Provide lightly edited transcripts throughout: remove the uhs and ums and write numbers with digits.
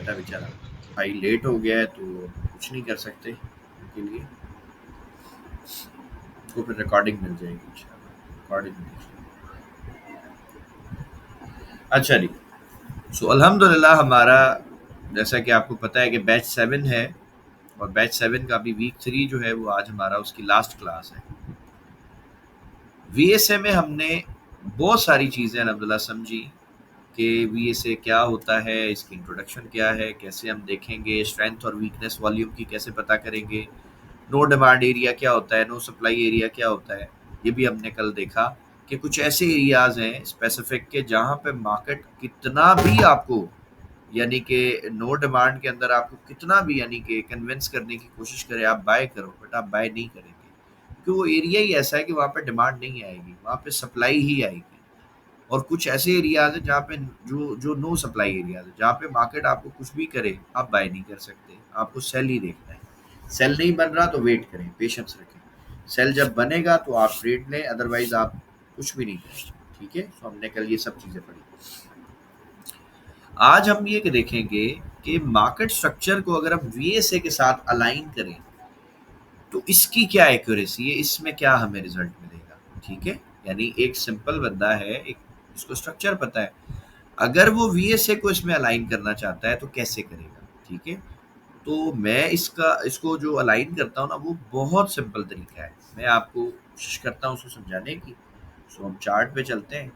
बैठा बेचारा, भाई लेट हो गया है तो कुछ नहीं कर सकते उनके लिए, उसको फिर रिकॉर्डिंग मिल जाएगी इंशाल्लाह, रिकॉर्डिंग मिल जाएगी। अच्छा जी, सो अल्हम्दुलिल्लाह हमारा, जैसा कि आपको पता है कि बैच 7 है, और बैच 7 का अभी वीक 3 जो है वो आज हमारा उसकी लास्ट क्लास है। वीएसए में हमने बहुत सारी चीज़ें अल्हम्दुलिल्लाह समझी कि वीएसए क्या होता है, इसकी इंट्रोडक्शन क्या है, कैसे हम देखेंगे, स्ट्रेंथ और वीकनेस वॉल्यूम की कैसे पता करेंगे, नो डिमांड एरिया क्या होता है, नो सप्लाई एरिया क्या होता है। ये भी हमने कल देखा कि कुछ ऐसे एरियाज हैं स्पेसिफिक के जहाँ पे मार्केट कितना भी आपको, यानी कि नो डिमांड के अंदर आपको कितना भी यानी कि कन्विंस करने की कोशिश करे आप बाय करो, बट आप बाय नहीं करेंगे, क्योंकि वो एरिया ही ऐसा है कि वहाँ पे डिमांड नहीं आएगी, वहाँ पे सप्लाई ही आएगी। और कुछ ऐसे एरियाज हैं जहाँ पे जो जो नो सप्लाई एरियाज है, जहाँ पे मार्केट आपको कुछ भी करे आप बाय नहीं कर सकते, आपको सेल ही देखना है। सेल नहीं बन रहा तो वेट करें, पेशेंस रखें, सेल जब बनेगा तो आप ट्रेड लें, अदरवाइज आप कुछ भी नहीं करें। ठीक है, तो हमने कल ये सब चीज़ें पढ़ी। आज हम ये देखेंगे कि मार्केट स्ट्रक्चर को अगर हम वीएसए के साथ अलाइन करें तो इसकी क्या एक्यूरेसी है, इसमें क्या हमें रिजल्ट मिलेगा। ठीक है, यानी एक सिंपल बंदा है, एक इसको स्ट्रक्चर पता है, अगर वो वीएसए को इसमें अलाइन करना चाहता है तो कैसे करेगा। ठीक है, तो मैं इसको जो अलाइन करता हूँ ना, वो बहुत सिंपल तरीका है, मैं आपको कोशिश करता हूँ उसको समझाने की। सो हम चार्ट पे चलते हैं।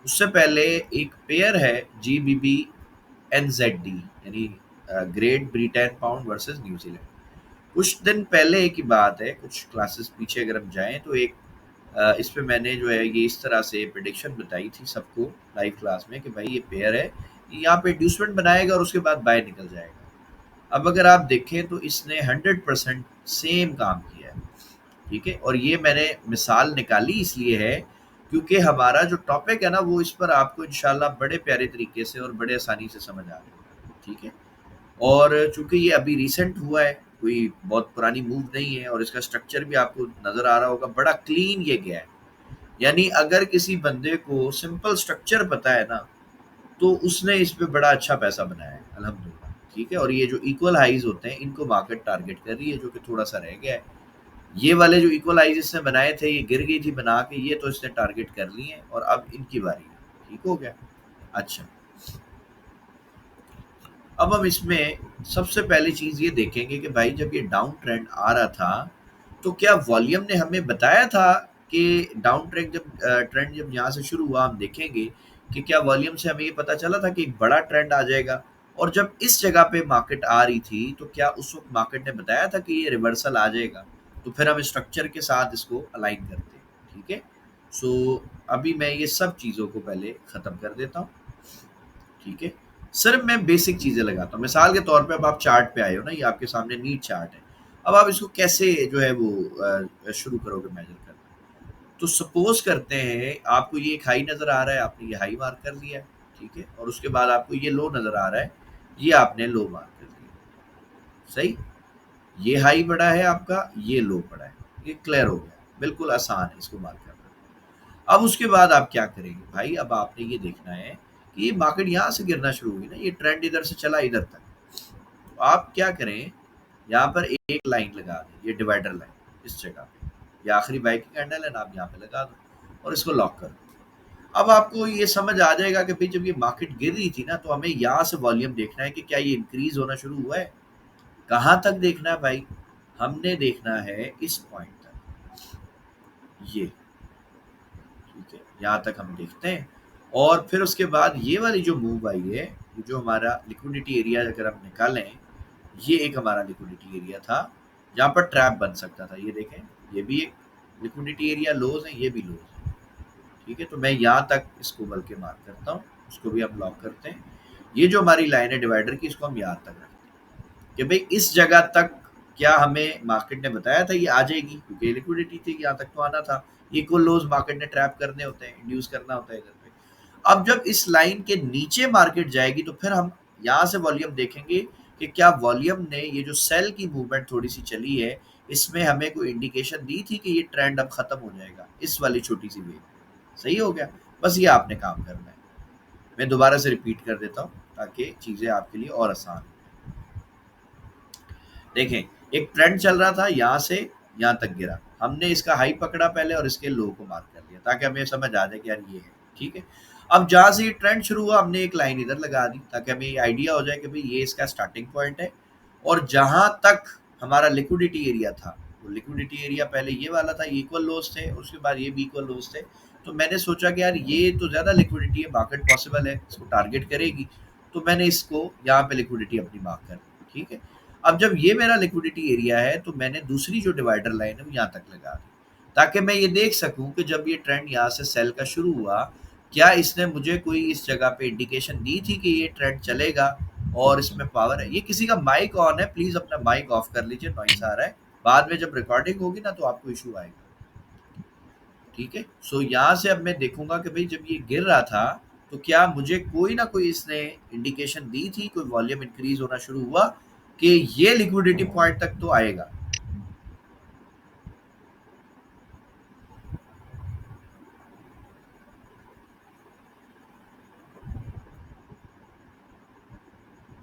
उससे पहले एक पेयर है जीबीबी एनजेडी, यानी great Britain pound versus New Zealand. कुछ दिन पहले की बात है, कुछ क्लासेस पीछे अगर हम जाएं तो एक इस पे मैंने जो है ये इस तरह से प्रिडिक्शन बताई थी सबको लाइव क्लास में कि भाई ये पेयर है, यहाँ पे इंड्यूसमेंट बनाएगा और उसके बाद बाय निकल जाएगा। अब अगर आप देखें तो इसने 100% सेम काम किया है। ठीक है, और ये मैंने मिसाल निकाली इसलिए है क्योंकि हमारा जो टॉपिक है ना वो इस पर आपको इंशाल्लाह बड़े प्यारे तरीके से और बड़े आसानी से समझ आ जाएगा। ठीक है, और चूंकि ये अभी रिसेंट हुआ है, कोई बहुत पुरानी मूव नहीं है, और इसका स्ट्रक्चर भी आपको नजर आ रहा होगा, बड़ा क्लीन ये गया है। यानी अगर किसी बंदे को सिंपल स्ट्रक्चर पता है ना, तो उसने इस पे बड़ा अच्छा पैसा बनाया है अल्हम्दुलिल्लाह। ठीक है, और ये जो इक्वल हाइज होते हैं इनको मार्केट टारगेट कर रही है, जो कि थोड़ा सा रह गया है। ये वाले जो इक्वल हाइज इसने बनाए थे, ये गिर गई थी बना के, ये तो इसने टारगेट कर लिए हैं और अब इनकी बारी है। ठीक हो गया। अच्छा, अब हम इसमें सबसे पहली चीज़ ये देखेंगे कि भाई जब ये डाउन ट्रेंड आ रहा था, तो क्या वॉल्यूम ने हमें बताया था कि डाउन ट्रेंड जब यहाँ से शुरू हुआ, हम देखेंगे कि क्या वॉल्यूम से हमें ये पता चला था कि एक बड़ा ट्रेंड आ जाएगा। और जब इस जगह पे मार्केट आ रही थी तो क्या उस वक्त मार्केट ने बताया था कि ये रिवर्सल आ जाएगा, तो फिर हम स्ट्रक्चर के साथ इसको अलाइन करते हैं। ठीक है, सो अभी मैं ये सब चीज़ों को पहले ख़त्म कर देता हूँ। ठीक है, सिर्फ मैं बेसिक चीज़ें लगाता हूँ, मिसाल के तौर पे अब आप चार्ट पे आए हो ना, ये आपके सामने नीट चार्ट है। अब आप इसको कैसे जो है वो शुरू करोगे मेजर करना। तो सपोज करते हैं आपको ये एक हाई नज़र आ रहा है, आपने ये हाई मार्क कर लिया है। ठीक है, और उसके बाद आपको ये लो नज़र आ रहा है, ये आपने लो मार्क कर लिया। सही, ये हाई पड़ा है आपका, ये लो पड़ा है, ये क्लियर हो गया, बिल्कुल आसान है इसको मार्क करना। अब उसके बाद आप क्या करेंगे भाई, अब आपने ये देखना है कि ये मार्केट यहाँ से गिरना शुरू हुई ना, ये ट्रेंड इधर से चला इधर तक, तो आप क्या करें, यहाँ पर एक लाइन लगा दें, ये डिवाइडर लाइन इस जगह पे, ये आखिरी बाई की कैंडल है ना, आप यहाँ पे लगा दो और इसको लॉक कर दो। अब आपको ये समझ आ जाएगा कि भाई जब ये मार्केट गिर रही थी ना, तो हमें यहाँ से वॉल्यूम देखना है कि क्या ये इंक्रीज होना शुरू हुआ है। कहाँ तक देखना है भाई, हमने देखना है इस पॉइंट तक, ये। ठीक है, यहाँ तक हम देखते हैं, और फिर उसके बाद ये वाली जो मूव आई है, ये जो हमारा लिक्विडिटी एरिया अगर हम निकालें, ये एक हमारा लिक्विडिटी एरिया था जहाँ पर ट्रैप बन सकता था। ये देखें, ये भी एक लिक्विडिटी एरिया, लोज है, ये भी लोज है। ठीक है, तो मैं यहाँ तक इसको बल्कि मार्क करता हूँ, उसको भी हम लॉक करते हैं। ये जो हमारी लाइन है डिवाइडर की, इसको हम यहाँ तक रखते हैं कि भाई इस जगह तक क्या हमें मार्केट ने बताया था ये आ जाएगी, क्योंकि लिक्विडिटी थी, यहाँ तक तो आना था। इक्वल लोज मार्केट ने ट्रैप करने होते हैं, इंड्यूस करना होता है इधर पे। अब जब इस लाइन के नीचे मार्केट जाएगी तो फिर हम यहाँ से वॉल्यूम देखेंगे कि क्या वॉल्यूम ने ये जो सेल की मूवमेंट थोड़ी सी चली है, इसमें हमें कोई इंडिकेशन दी थी कि ये ट्रेंड अब खत्म हो जाएगा इस वाली छोटी सी वेव। सही हो गया, बस ये आपने काम करना है। मैं दोबारा से रिपीट कर देता हूँ, ताकि चीज़ें आपके लिए और आसान हो। देखें, एक ट्रेंड चल रहा था, यहाँ से यहाँ तक गिरा, हमने इसका हाई पकड़ा पहले और इसके लो को मार्क कर लिया ताकि हमें समझ आ जाए कि यार ये है, ठीक है। अब जहाँ से ये ट्रेंड शुरू हुआ हमने एक लाइन इधर लगा दी ताकि हमें ये आइडिया हो जाए कि भाई ये इसका स्टार्टिंग पॉइंट है। और जहाँ तक हमारा लिक्विडिटी एरिया था, वो लिक्विडिटी एरिया पहले ये वाला था, ये इक्वल लोज थे, उसके बाद ये भी इक्वल लोज थे। तो मैंने सोचा कि यार ये तो ज़्यादा लिक्विडिटी है, मार्केट पॉसिबल है, इसको टारगेट करेगी। तो मैंने इसको यहाँ पे लिक्विडिटी अपनी मार्क कर दी, ठीक है। अब जब ये मेरा लिक्विडिटी एरिया है तो मैंने दूसरी जो डिवाइडर लाइन है वो यहाँ तक लगा दी ताकि मैं ये देख सकूं कि जब ये ट्रेंड यहाँ से सेल का शुरू हुआ, क्या इसने मुझे कोई इस जगह पे इंडिकेशन दी थी कि ये ट्रेंड चलेगा और इसमें पावर है। ये किसी का माइक ऑन है, प्लीज अपना माइक ऑफ कर लीजिए, नॉइस आ रहा है। बाद में जब रिकॉर्डिंग होगी ना तो आपको इशू आएगा, ठीक है। सो यहाँ से अब मैं देखूंगा कि भाई जब ये गिर रहा था तो क्या मुझे कोई ना कोई इसने इंडिकेशन दी थी, कोई वॉल्यूम इंक्रीज होना शुरू हुआ कि ये लिक्विडिटी पॉइंट तक तो आएगा।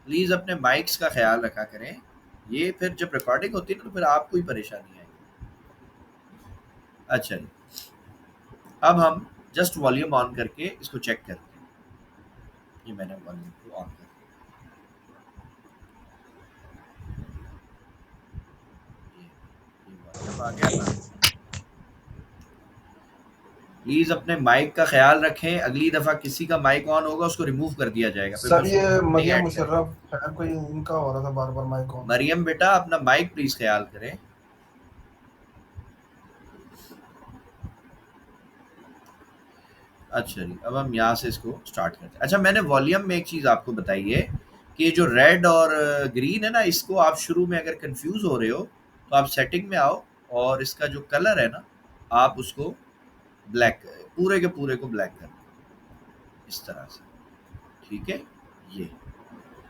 प्लीज अपने माइक्स का ख्याल रखा करें, ये फिर जब रिकॉर्डिंग होती है ना तो फिर आपको ही परेशानी आएगी। अच्छा जी, अब हम जस्ट वॉल्यूम ऑन करके इसको चेक करते हैं। ये मैंने वॉल्यूम को ऑन कर दिया, ये वॉल्यूम आ गया ना। प्लीज अपने माइक का ख्याल रखें, अगली दफा किसी का माइक ऑन होगा उसको रिमूव कर दिया जाएगा, फिर मैं सर उसको ये ग्रुप में नहीं मरियम ऐड करेंगे। मुशर्रफ है कोई, इनका हो रहा था बार बार माइक ऑन। मरियम बेटा अपना माइक प्लीज ख्याल करें। अच्छा जी, अब हम यहाँ से इसको स्टार्ट करते हैं। अच्छा, मैंने वॉल्यूम में एक चीज़ आपको बताई है कि ये जो रेड और ग्रीन है ना, इसको आप शुरू में अगर कंफ्यूज हो रहे हो तो आप सेटिंग में आओ और इसका जो कलर है ना, आप उसको ब्लैक, पूरे के पूरे को ब्लैक कर दो इस तरह से, ठीक है। ये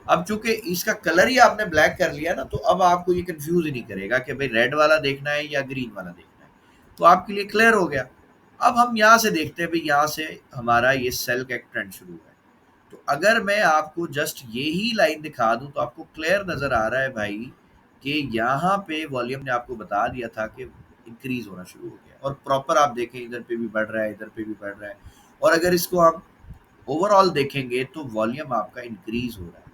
अब चूंकि इसका कलर ही आपने ब्लैक कर लिया ना, तो अब आपको ये कंफ्यूज ही नहीं करेगा कि भाई रेड वाला देखना है या ग्रीन वाला देखना है, तो आपके लिए क्लियर हो गया। अब हम यहाँ से देखते हैं भाई, यहाँ से हमारा ये सेल का एक ट्रेंड शुरू हुआ है। तो अगर मैं आपको जस्ट यही लाइन दिखा दूं तो आपको क्लियर नजर आ रहा है भाई कि यहाँ पे वॉल्यूम ने आपको बता दिया था कि इंक्रीज होना शुरू हो गया, और प्रॉपर आप देखें इधर पे भी बढ़ रहा है, इधर पे भी बढ़ रहा है। और अगर इसको हम ओवरऑल देखेंगे तो वॉल्यूम आपका इंक्रीज हो रहा है,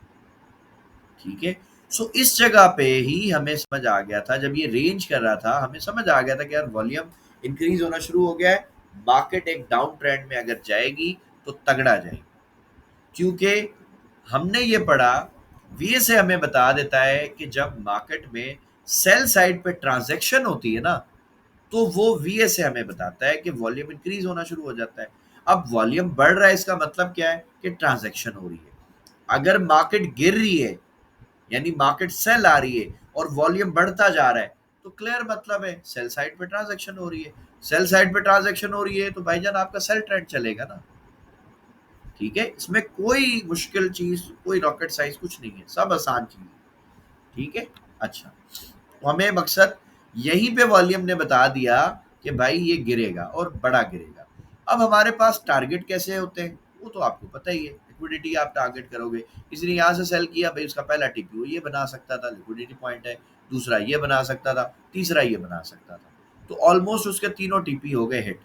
ठीक है। सो इस जगह पे ही हमें समझ आ गया था, जब ये रेंज कर रहा था हमें समझ आ गया था कि यार वॉल्यूम इंक्रीज होना शुरू हो गया है। मार्केट एक डाउन ट्रेंड में अगर जाएगी तो तगड़ा जाएगी, क्योंकि हमने ये पढ़ा, वीए से हमें बता देता है कि जब मार्केट में सेल साइड पे ट्रांजैक्शन होती है ना, तो वो वीए से हमें बताता है कि वॉल्यूम इंक्रीज होना शुरू हो जाता है। अब वॉल्यूम बढ़ रहा है, इसका मतलब क्या है कि ट्रांजैक्शन हो रही है। अगर मार्केट गिर रही है यानी मार्केट सेल आ रही है और वॉल्यूम बढ़ता जा रहा है, तो क्लियर मतलब है सेल साइड पे ट्रांजैक्शन हो रही है। सेल साइड पे ट्रांजैक्शन हो रही है तो भाईजान आपका सेल ट्रेंड चलेगा ना, ठीक है। इसमें कोई मुश्किल चीज, कोई रॉकेट साइंस कुछ नहीं है, सब आसान चीज है, ठीक है। अच्छा, तो हमें मकसद यहीं पे वॉल्यूम ने बता दिया कि भाई ये गिरेगा और बड़ा गिरेगा। अब हमारे पास टारगेट कैसे होते हैं वो तो आपको पता ही है, लिक्विडिटी आप टारगेट करोगे। किसी ने यहाँ से सेल किया, भाई उसका पहला टीपीओ ये बना सकता था, लिक्विडिटी पॉइंट है। दूसरा ये बना सकता था, तीसरा ये बना सकता था। तो ऑलमोस्ट उसके तीनों टीपी हो गए हिट।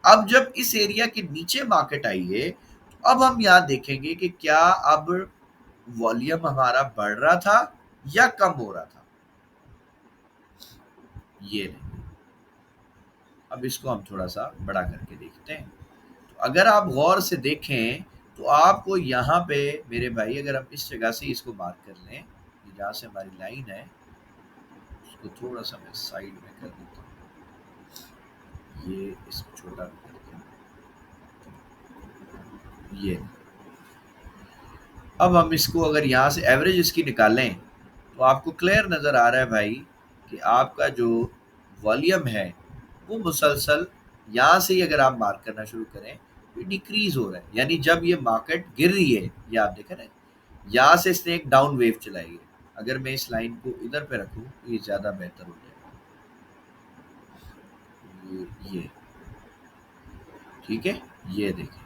अब जब इस एरिया के नीचे मार्केट आई है, तो अब हम यहाँ देखेंगे कि क्या अब वॉल्यूम हमारा बढ़ रहा था या कम हो रहा था। ये नहीं, अब इसको हम थोड़ा सा बड़ा करके देखते हैं। तो अगर आप गौर से देखें तो आपको यहाँ पे मेरे भाई, अगर हम इस जगह से इसको मार्क कर लें, ये जहाँ से हमारी लाइन है उसको थोड़ा सा मैं साइड में कर देता हूँ, ये इसको छोटा करके, ये। अब हम इसको अगर यहाँ से एवरेज इसकी निकालें तो आपको क्लियर नज़र आ रहा है भाई कि आपका जो वॉल्यूम है वो मुसलसल यहाँ से ही अगर आप मार्क करना शुरू करें तो डिक्रीज हो रहा है। यानी जब ये मार्केट गिर रही है, ये आप देखें ना, यहाँ से इसने एक डाउन वेव चलाई है। अगर मैं इस लाइन को इधर पे रखूँ तो ये ज़्यादा बेहतर हो जाएगा। ये ठीक है, ये देखें,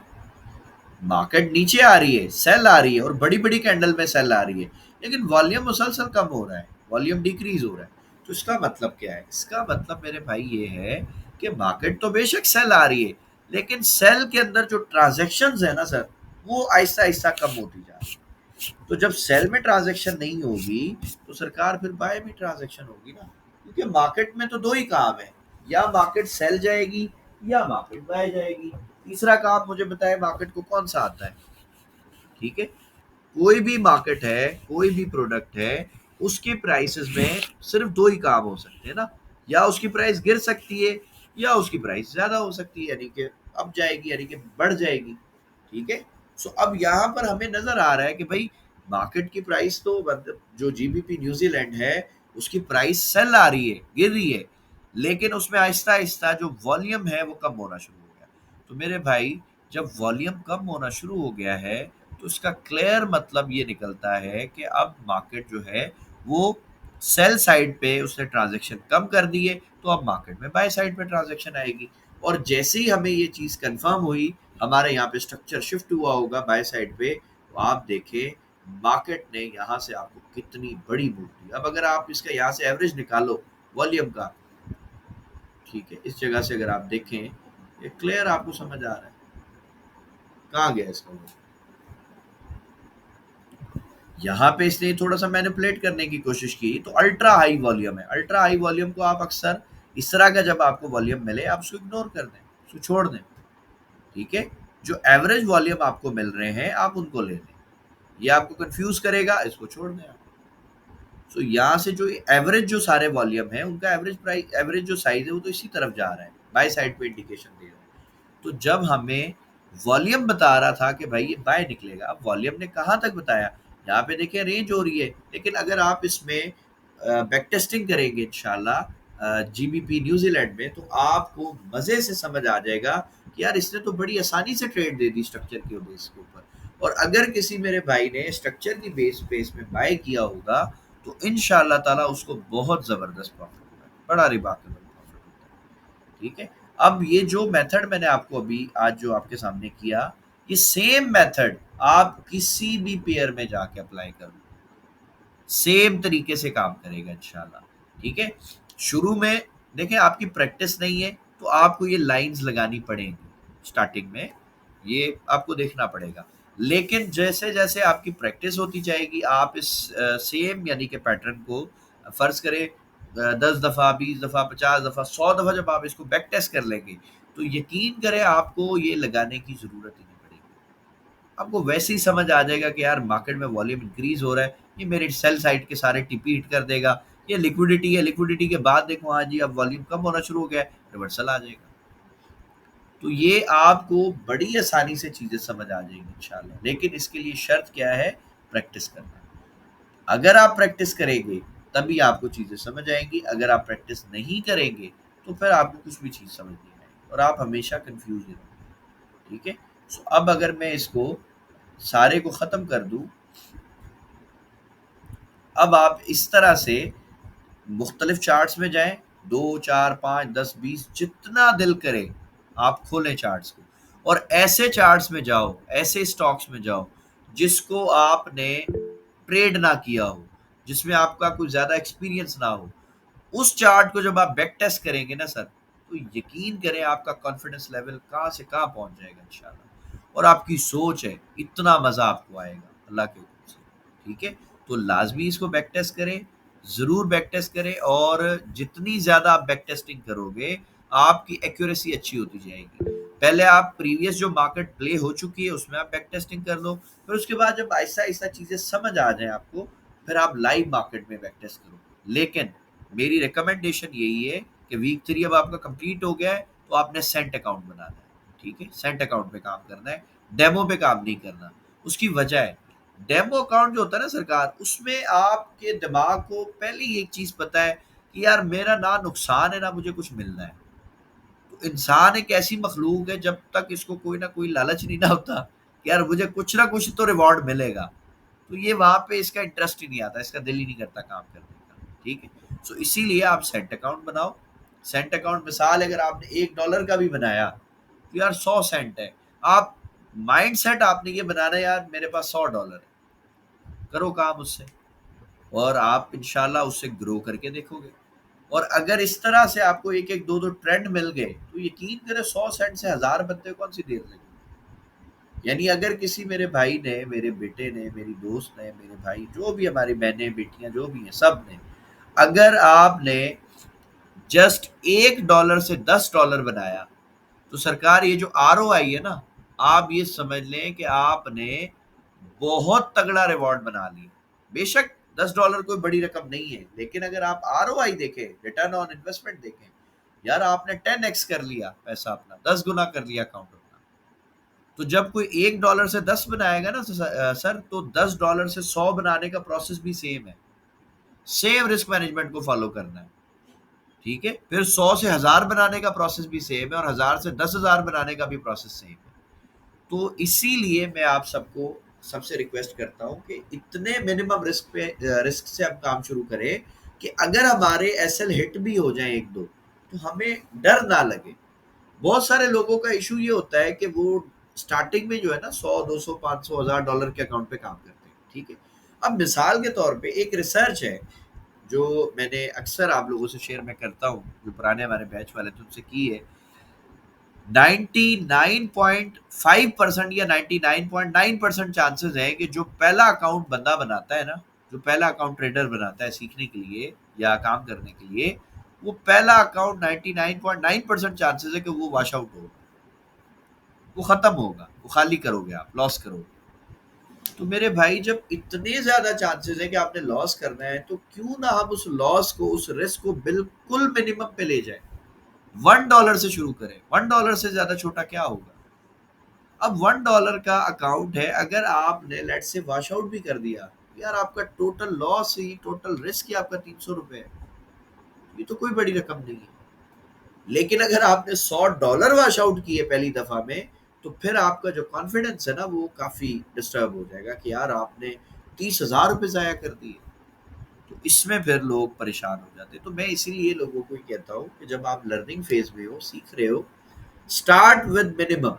मार्केट नीचे आ रही है, सेल आ रही है और बड़ी-बड़ी कैंडल में सेल आ रही है, लेकिन वॉल्यूम मुसलसल कम हो रहा है, वॉल्यूम डिक्रीज़ हो रहा है। तो इसका मतलब क्या है? इसका मतलब मेरे भाई ये है कि मार्केट तो बेशक सेल आ रही है, लेकिन सेल के अंदर जो ट्रांज़ैक्शंस है ना सर, वो आहिस्ता-आहिस्ता कम होती जा रही है। तो जब सेल में ट्रांज़ैक्शन नहीं होगी, तो सरकार फिर बाय में ट्रांज़ैक्शन होगी ना, क्योंकि मार्केट में तो 2 ही काम है, या मार्केट सेल जाएगी या मार्केट बाय जाएगी। तीसरा काम मुझे बताएँ मार्केट को कौन-सा आता है? ठीक है? कोई भी मार्केट है, कोई भी प्रोडक्ट है, उसके प्राइसेस में सिर्फ 2 ही काम हो सकते हैं ना, या उसकी प्राइस गिर सकती है या उसकी प्राइस ज़्यादा हो सकती है, यानी कि अप जाएगी, यानी कि बढ़ जाएगी। ठीक है? सो अब यहाँ पर हमें नज़र आ रहा है कि भई मार्केट की प्राइस तो मतलब जो जीबीपी न्यूज़ीलैंड है, उसकी प्राइस सेल आ रही है, गिर रही है, लेकिन उसमें आहिस्ता-आहिस्ता जो वॉल्यूम है वो कम होना शुरू हो गया। तो मेरे भाई जब वॉल्यूम कम होना शुरू हो गया है, तो इसका क्लियर मतलब ये निकलता है कि अब मार्केट जो है वो सेल साइड पे उसने ट्रांज़ैक्शन कम कर दिए, तो अब मार्केट में बाय साइड पे ट्रांज़ैक्शन आएगी। और जैसे ही हमें ये चीज़ कन्फर्म हुई, हमारे यहाँ पे स्ट्रक्चर शिफ्ट हुआ होगा बाय साइड पे, तो आप देखें मार्केट ने यहाँ से आपको कितनी बड़ी मूव दी। अब अगर आप इसका यहाँ से एवरेज निकालो वॉल्यूम का, ठीक है, इस जगह से अगर आप देखें, ये क्लियर आपको समझ आ रहा है। कहाँ गया इसका वॉल्यूम? यहाँ पे इसने थोड़ा-सा मैनिपुलेट करने की कोशिश की, तो अल्ट्रा हाई वॉल्यूम है। अल्ट्रा हाई वॉल्यूम को आप अक्सर इस तरह का जब आपको वॉल्यूम मिले, आप उसको इग्नोर कर दें, उसको छोड़ दें, ठीक है? जो एवरेज वॉल्यूम आपको मिल रहे हैं, आप उनको ले लें। ये आपको कन्फ्यूज़ करेगा, इसको छोड़ दें आप। सो यहाँ से जो एवरेज जो सारे वॉल्यूम है, उनका एवरेज जो साइज़ है, वो तो इसी तरफ जा रहा है, बाय साइड पे इंडिकेशन दे रहा है। तो जब हमें वॉल्यूम बता रहा था कि भाई ये बाय निकलेगा, अब वॉल्यूम ने कहाँ तक बताया? यहाँ पे देखिए रेंज हो रही है, लेकिन अगर आप इसमें बैक टेस्टिंग करेंगे इंशाल्लाह जीबीपी न्यूजीलैंड में, तो आपको मज़े से समझ आ जाएगा कि यार इसने तो बड़ी आसानी से ट्रेड दे दी स्ट्रक्चर के बेस के ऊपर। और अगर किसी मेरे भाई ने स्ट्रक्चर की बेस में बाय किया होगा, तो इंशाल्लाह ताला उसको बहुत ज़बरदस्त प्रॉफिट होगा, बड़ा रिमार्केबल प्रॉफिट होता है। ठीक है? अब ये जो मेथड मैंने आपको अभी आज जो आपके सामने किया, ये सेम मेथड आप किसी भी पेयर में जाके अप्लाई कर लो, सेम तरीके से काम करेगा इंशाल्लाह। ठीक है? शुरू में देखें आपकी प्रैक्टिस नहीं है, तो आपको ये लाइन्स लगानी पड़ेंगी स्टार्टिंग में, ये आपको देखना पड़ेगा। लेकिन जैसे-जैसे आपकी प्रैक्टिस होती जाएगी, आप इस सेम यानी कि पैटर्न को फ़र्ज़ करें 10 दफ़ा, 20 दफ़ा, 50 दफ़ा, 100 दफ़ा जब आप इसको बैक टेस्ट कर लेंगे, तो यकीन करें आपको ये लगाने की ज़रूरत ही नहीं पड़ेगी। आपको वैसे ही समझ आ जाएगा कि यार मार्केट में वॉल्यूम इंक्रीज़ हो रहा है, ये मेरे सेल साइड के सारे टीपी हिट कर देगा, ये लिक्विडिटी है, लिक्विडिटी के बाद देखो हाँ जी अब वॉल्यूम कम होना शुरू हो गया है, रिवर्सल आ जाएगा। तो ये आपको बड़ी आसानी से चीज़ें समझ आ जाएंगी इंशाल्लाह, लेकिन इसके लिए शर्त क्या है? प्रैक्टिस करना। अगर आप प्रैक्टिस करेंगे तभी आपको चीज़ें समझ आएंगी, अगर आप प्रैक्टिस नहीं करेंगे तो फिर आपको कुछ भी चीज़ समझ नहीं आएगी और आप हमेशा कंफ्यूज ही रहोगे। ठीक है? सो अब अगर मैं इसको सारे को ख़त्म कर दूं, अब आप इस तरह से मुख्तलिफ चार्ट्स में जाएं, 2, 4, 5, 10, 20 जितना दिल करे आप खोलें चार्ट्स को और ऐसे चार्ट्स में जाओ, ऐसे स्टॉक्स में जाओ जिसको आपने ट्रेड ना किया हो, जिसमें आपका कोई ज़्यादा एक्सपीरियंस ना हो। उस चार्ट को जब आप बैक टेस्ट करेंगे ना सर, तो यकीन करें आपका कॉन्फिडेंस लेवल कहाँ से कहाँ पहुँच जाएगा इंशाल्लाह। और आपकी सोच है, इतना मज़ा आपको आएगा अल्लाह के हुक्म से। ठीक है? तो लाज़मी इसको बैक टेस्ट करें, ज़रूर बैक टेस्ट करें और जितनी ज़्यादा आप बैक टेस्टिंग करोगे, आपकी एक्यूरेसी अच्छी होती जाएगी। पहले आप प्रीवियस जो मार्केट प्ले हो चुकी है, उसमें आप बैक टेस्टिंग कर लो, फिर उसके बाद जब आहिस्ता-आहिस्ता चीज़ें समझ आ जाएँ आपको, फिर आप लाइव मार्केट में बैक टेस्ट करो। लेकिन मेरी रिकमेंडेशन यही है कि वीक 3 अब आपका कंप्लीट हो गया है, तो आपने सेंट अकाउंट बनाना है। ठीक है? सेंट अकाउंट पे काम करना है, डेमो पे काम नहीं करना। उसकी वजह है, डेमो अकाउंट जो होता है ना सरकार, उसमें आपके दिमाग को पहले ही एक चीज़ पता है कि यार मेरा ना नुकसान है ना मुझे कुछ मिलना है। तो इंसान एक ऐसी मखलूक है, जब तक इसको कोई ना कोई लालच नहीं ना होता कि यार मुझे कुछ ना कुछ तो रिवॉर्ड मिलेगा, तो ये वहाँ पे इसका इंटरेस्ट ही नहीं आता, इसका दिल ही नहीं करता काम करने का। ठीक है? सो इसीलिए आप सेंट अकाउंट बनाओ। सेंट अकाउंट मिसाल अगर आपने $1 का भी बनाया, तो यार 100 सेंट है। आप माइंडसेट आपने ये बनाना है, यार मेरे पास $100 है, करो काम उससे, और आप इंशाल्लाह उससे ग्रो करके देखोगे। और अगर इस तरह से आपको एक एक दो दो ट्रेंड मिल गए, तो यकीन करें 100 सेंट से 1000 बनते कौन सी देर लगी। यानी अगर किसी मेरे भाई ने, मेरे बेटे ने, मेरी दोस्त ने, मेरे भाई, जो भी हमारी बहनें बेटियां जो भी हैं, सब ने, अगर आपने जस्ट $1 से $10 बनाया, तो सरकार ये जो ROI है ना, आप ये समझ लें कि आपने बहुत तगड़ा रिवॉर्ड बना लिया। बेशक $10 कोई बड़ी रकम नहीं है, लेकिन अगर आप ROI देखें, रिटर्न ऑन इन्वेस्टमेंट देखें, यार आपने 10x कर लिया पैसा अपना, 10 गुना कर लिया अकाउंट अपना। तो जब कोई $1 से 10 बनाएगा ना सर, तो $10 से 100 बनाने का प्रोसेस भी सेम है। सेम रिस्क मैनेजमेंट को फॉलो करना है। ठीक है, फिर 100 से 1000 बनाने का प्रोसेस भी सेम है, और 1000 से 10,000 बनाने का भी प्रोसेस सेम है। तो इसीलिए मैं आप सबको, सबसे रिक्वेस्ट करता हूं कि इतने मिनिमम रिस्क पे, रिस्क से हम काम शुरू करें कि अगर हमारे एसएल हिट भी हो जाए एक दो, तो हमें डर ना लगे। बहुत सारे लोगों का इशू ये होता है कि वो स्टार्टिंग में जो है ना 100, 200, 500, $1000 के अकाउंट पे काम करते हैं। ठीक है, अब मिसाल के तौर पे एक रिसर्च है जो मैंने अक्सर आप लोगों से शेयर मैं करता हूँ, जो पुराने हमारे बैच वाले थे उनसे की है। 99.5% या 99.9% चांसेस है कि जो पहला अकाउंट बंदा बनाता है ना, जो पहला अकाउंट ट्रेडर बनाता है सीखने के लिए या काम करने के लिए, वो पहला अकाउंट 99.9% चांसेस है कि वो वॉश आउट होगा, वो खत्म होगा, वो खाली करोगे, आप लॉस करोगे। तो मेरे भाई, जब इतने ज्यादा चांसेस है कि आपने लॉस करना है, तो क्यों ना हम उस लॉस को, उस रिस्क को बिल्कुल मिनिमम पे ले जाए। $1 से शुरू करें, $1 से ज्यादा छोटा क्या होगा। अब $1 का अकाउंट है, अगर आपने लेट से वॉश आउट भी कर दिया, यार आपका टोटल लॉस ही, टोटल रिस्क ही आपका ₹300 है। ये तो कोई बड़ी रकम नहीं है। लेकिन अगर आपने $100 वॉश आउट किए पहली दफा में, तो फिर आपका जो कॉन्फिडेंस है ना, वो काफी डिस्टर्ब हो जाएगा कि यार आपने ₹30,000 जाया कर दिए। तो इसमें फिर लोग परेशान हो जाते हैं। तो मैं इसीलिए लोगों को ही कहता हूँ कि जब आप लर्निंग फेज में हो, सीख रहे हो, स्टार्ट विद मिनिमम।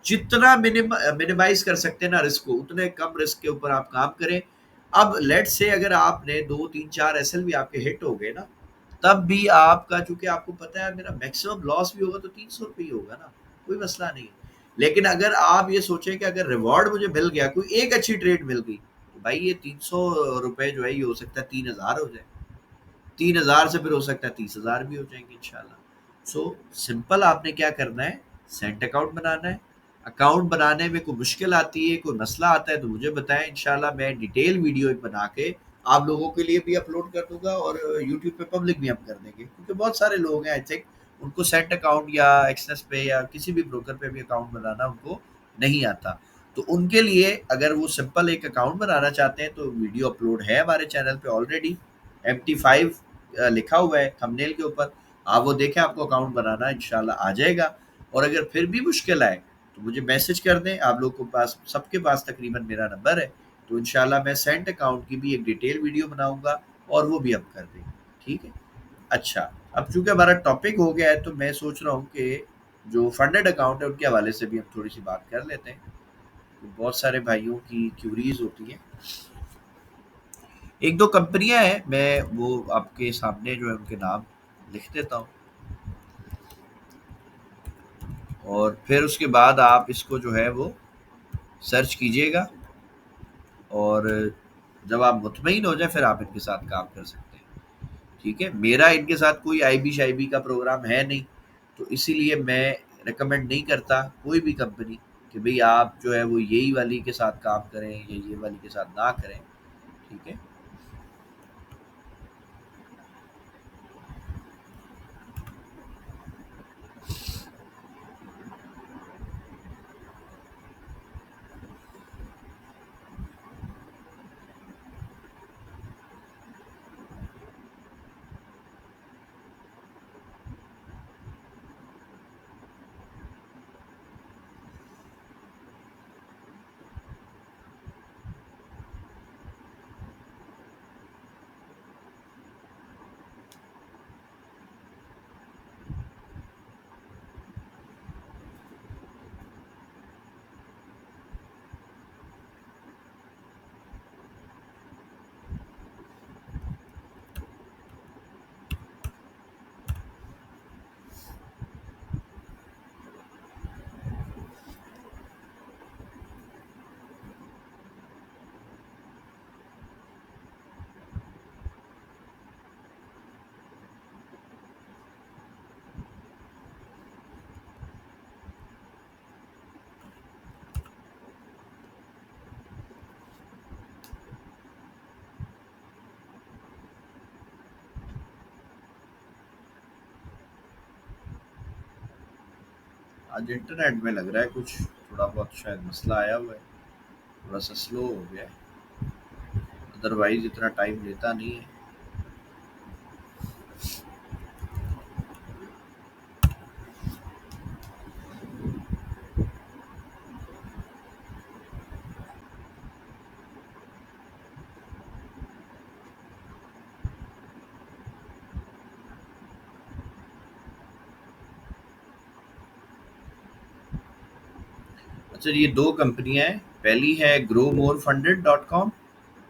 जितना मिनिमाइज कर सकते हैं ना रिस्क को, उतने कम रिस्क के ऊपर आप काम करें। अब लेट से अगर आपने 2 3 4 एसएल भी आपके हिट हो गए ना, तब भी आपका, चूंकि आपको पता है मेरा मैक्सिमम लॉस भी होगा तो ₹300 ही होगा ना, कोई मसला नहीं है। लेकिन अगर आप ये सोचें कि अगर रिवॉर्ड मुझे मिल गया, कोई एक अच्छी ट्रेड मिल गई, तो भाई ये ₹300 जो है, ये हो सकता है 3000 हो जाए। 3000 से फिर हो सकता है 30,000 भी हो जाएंगे इंशाल्लाह। सो सिंपल, आपने क्या करना है, सेंट अकाउंट बनाना है। अकाउंट बनाने में कोई मुश्किल आती है, कोई मसला आता है, तो मुझे बताएं, इंशाल्लाह मैं डिटेल वीडियो एक बना के आप लोगों के लिए भी अपलोड कर दूंगा, और यूट्यूब पे पब्लिक भी हम कर देंगे, क्योंकि बहुत सारे लोग हैं आई थिंक, उनको सेंट अकाउंट या एक्सेस पे या किसी भी ब्रोकर पे भी अकाउंट बनाना उनको नहीं आता। तो उनके लिए अगर वो सिंपल एक अकाउंट बनाना चाहते हैं, तो वीडियो अपलोड है हमारे चैनल पे ऑलरेडी। MT5 लिखा हुआ है थंबनेल के ऊपर, आप वो देखें, आपको अकाउंट बनाना इंशाल्लाह आ जाएगा। और अगर फिर भी मुश्किल आए, तो मुझे मैसेज कर दें। आप लोग को पास, सबके पास तकरीबन मेरा नंबर है, तो इंशाल्लाह मैं सेंट अकाउंट की भी एक डिटेल वीडियो बनाऊंगा, और वो भी हम कर देंगे। ठीक है, अच्छा। अब चूंकि हमारा टॉपिक हो गया है, तो मैं सोच रहा हूँ कि जो फंडेड अकाउंट है उनके हवाले से भी हम थोड़ी सी बात कर लेते हैं। तो बहुत सारे भाइयों की क्यूरीज होती है। एक दो कंपनियां हैं, मैं वो आपके सामने जो है उनके नाम लिख देता हूँ, और फिर उसके बाद आप इसको जो है वो सर्च कीजिएगा, और जब आप मुतमईन हो जाए, फिर आप इनके साथ काम कर सकते हैं। ठीक है, मेरा इनके साथ कोई आईबी शाईबी का प्रोग्राम है नहीं, तो इसीलिए मैं रिकमेंड नहीं करता कोई भी कंपनी कि भाई आप जो है वो यही वाली के साथ काम करें या ये वाली के साथ ना करें। ठीक है, आज इंटरनेट में लग रहा है कुछ थोड़ा बहुत शायद मसला आया हुआ है, थोड़ा सा स्लो हो गया है, अदरवाइज इतना टाइम लेता नहीं है। अच्छा, ये दो कंपनियां हैं, पहली है growmorefunded.com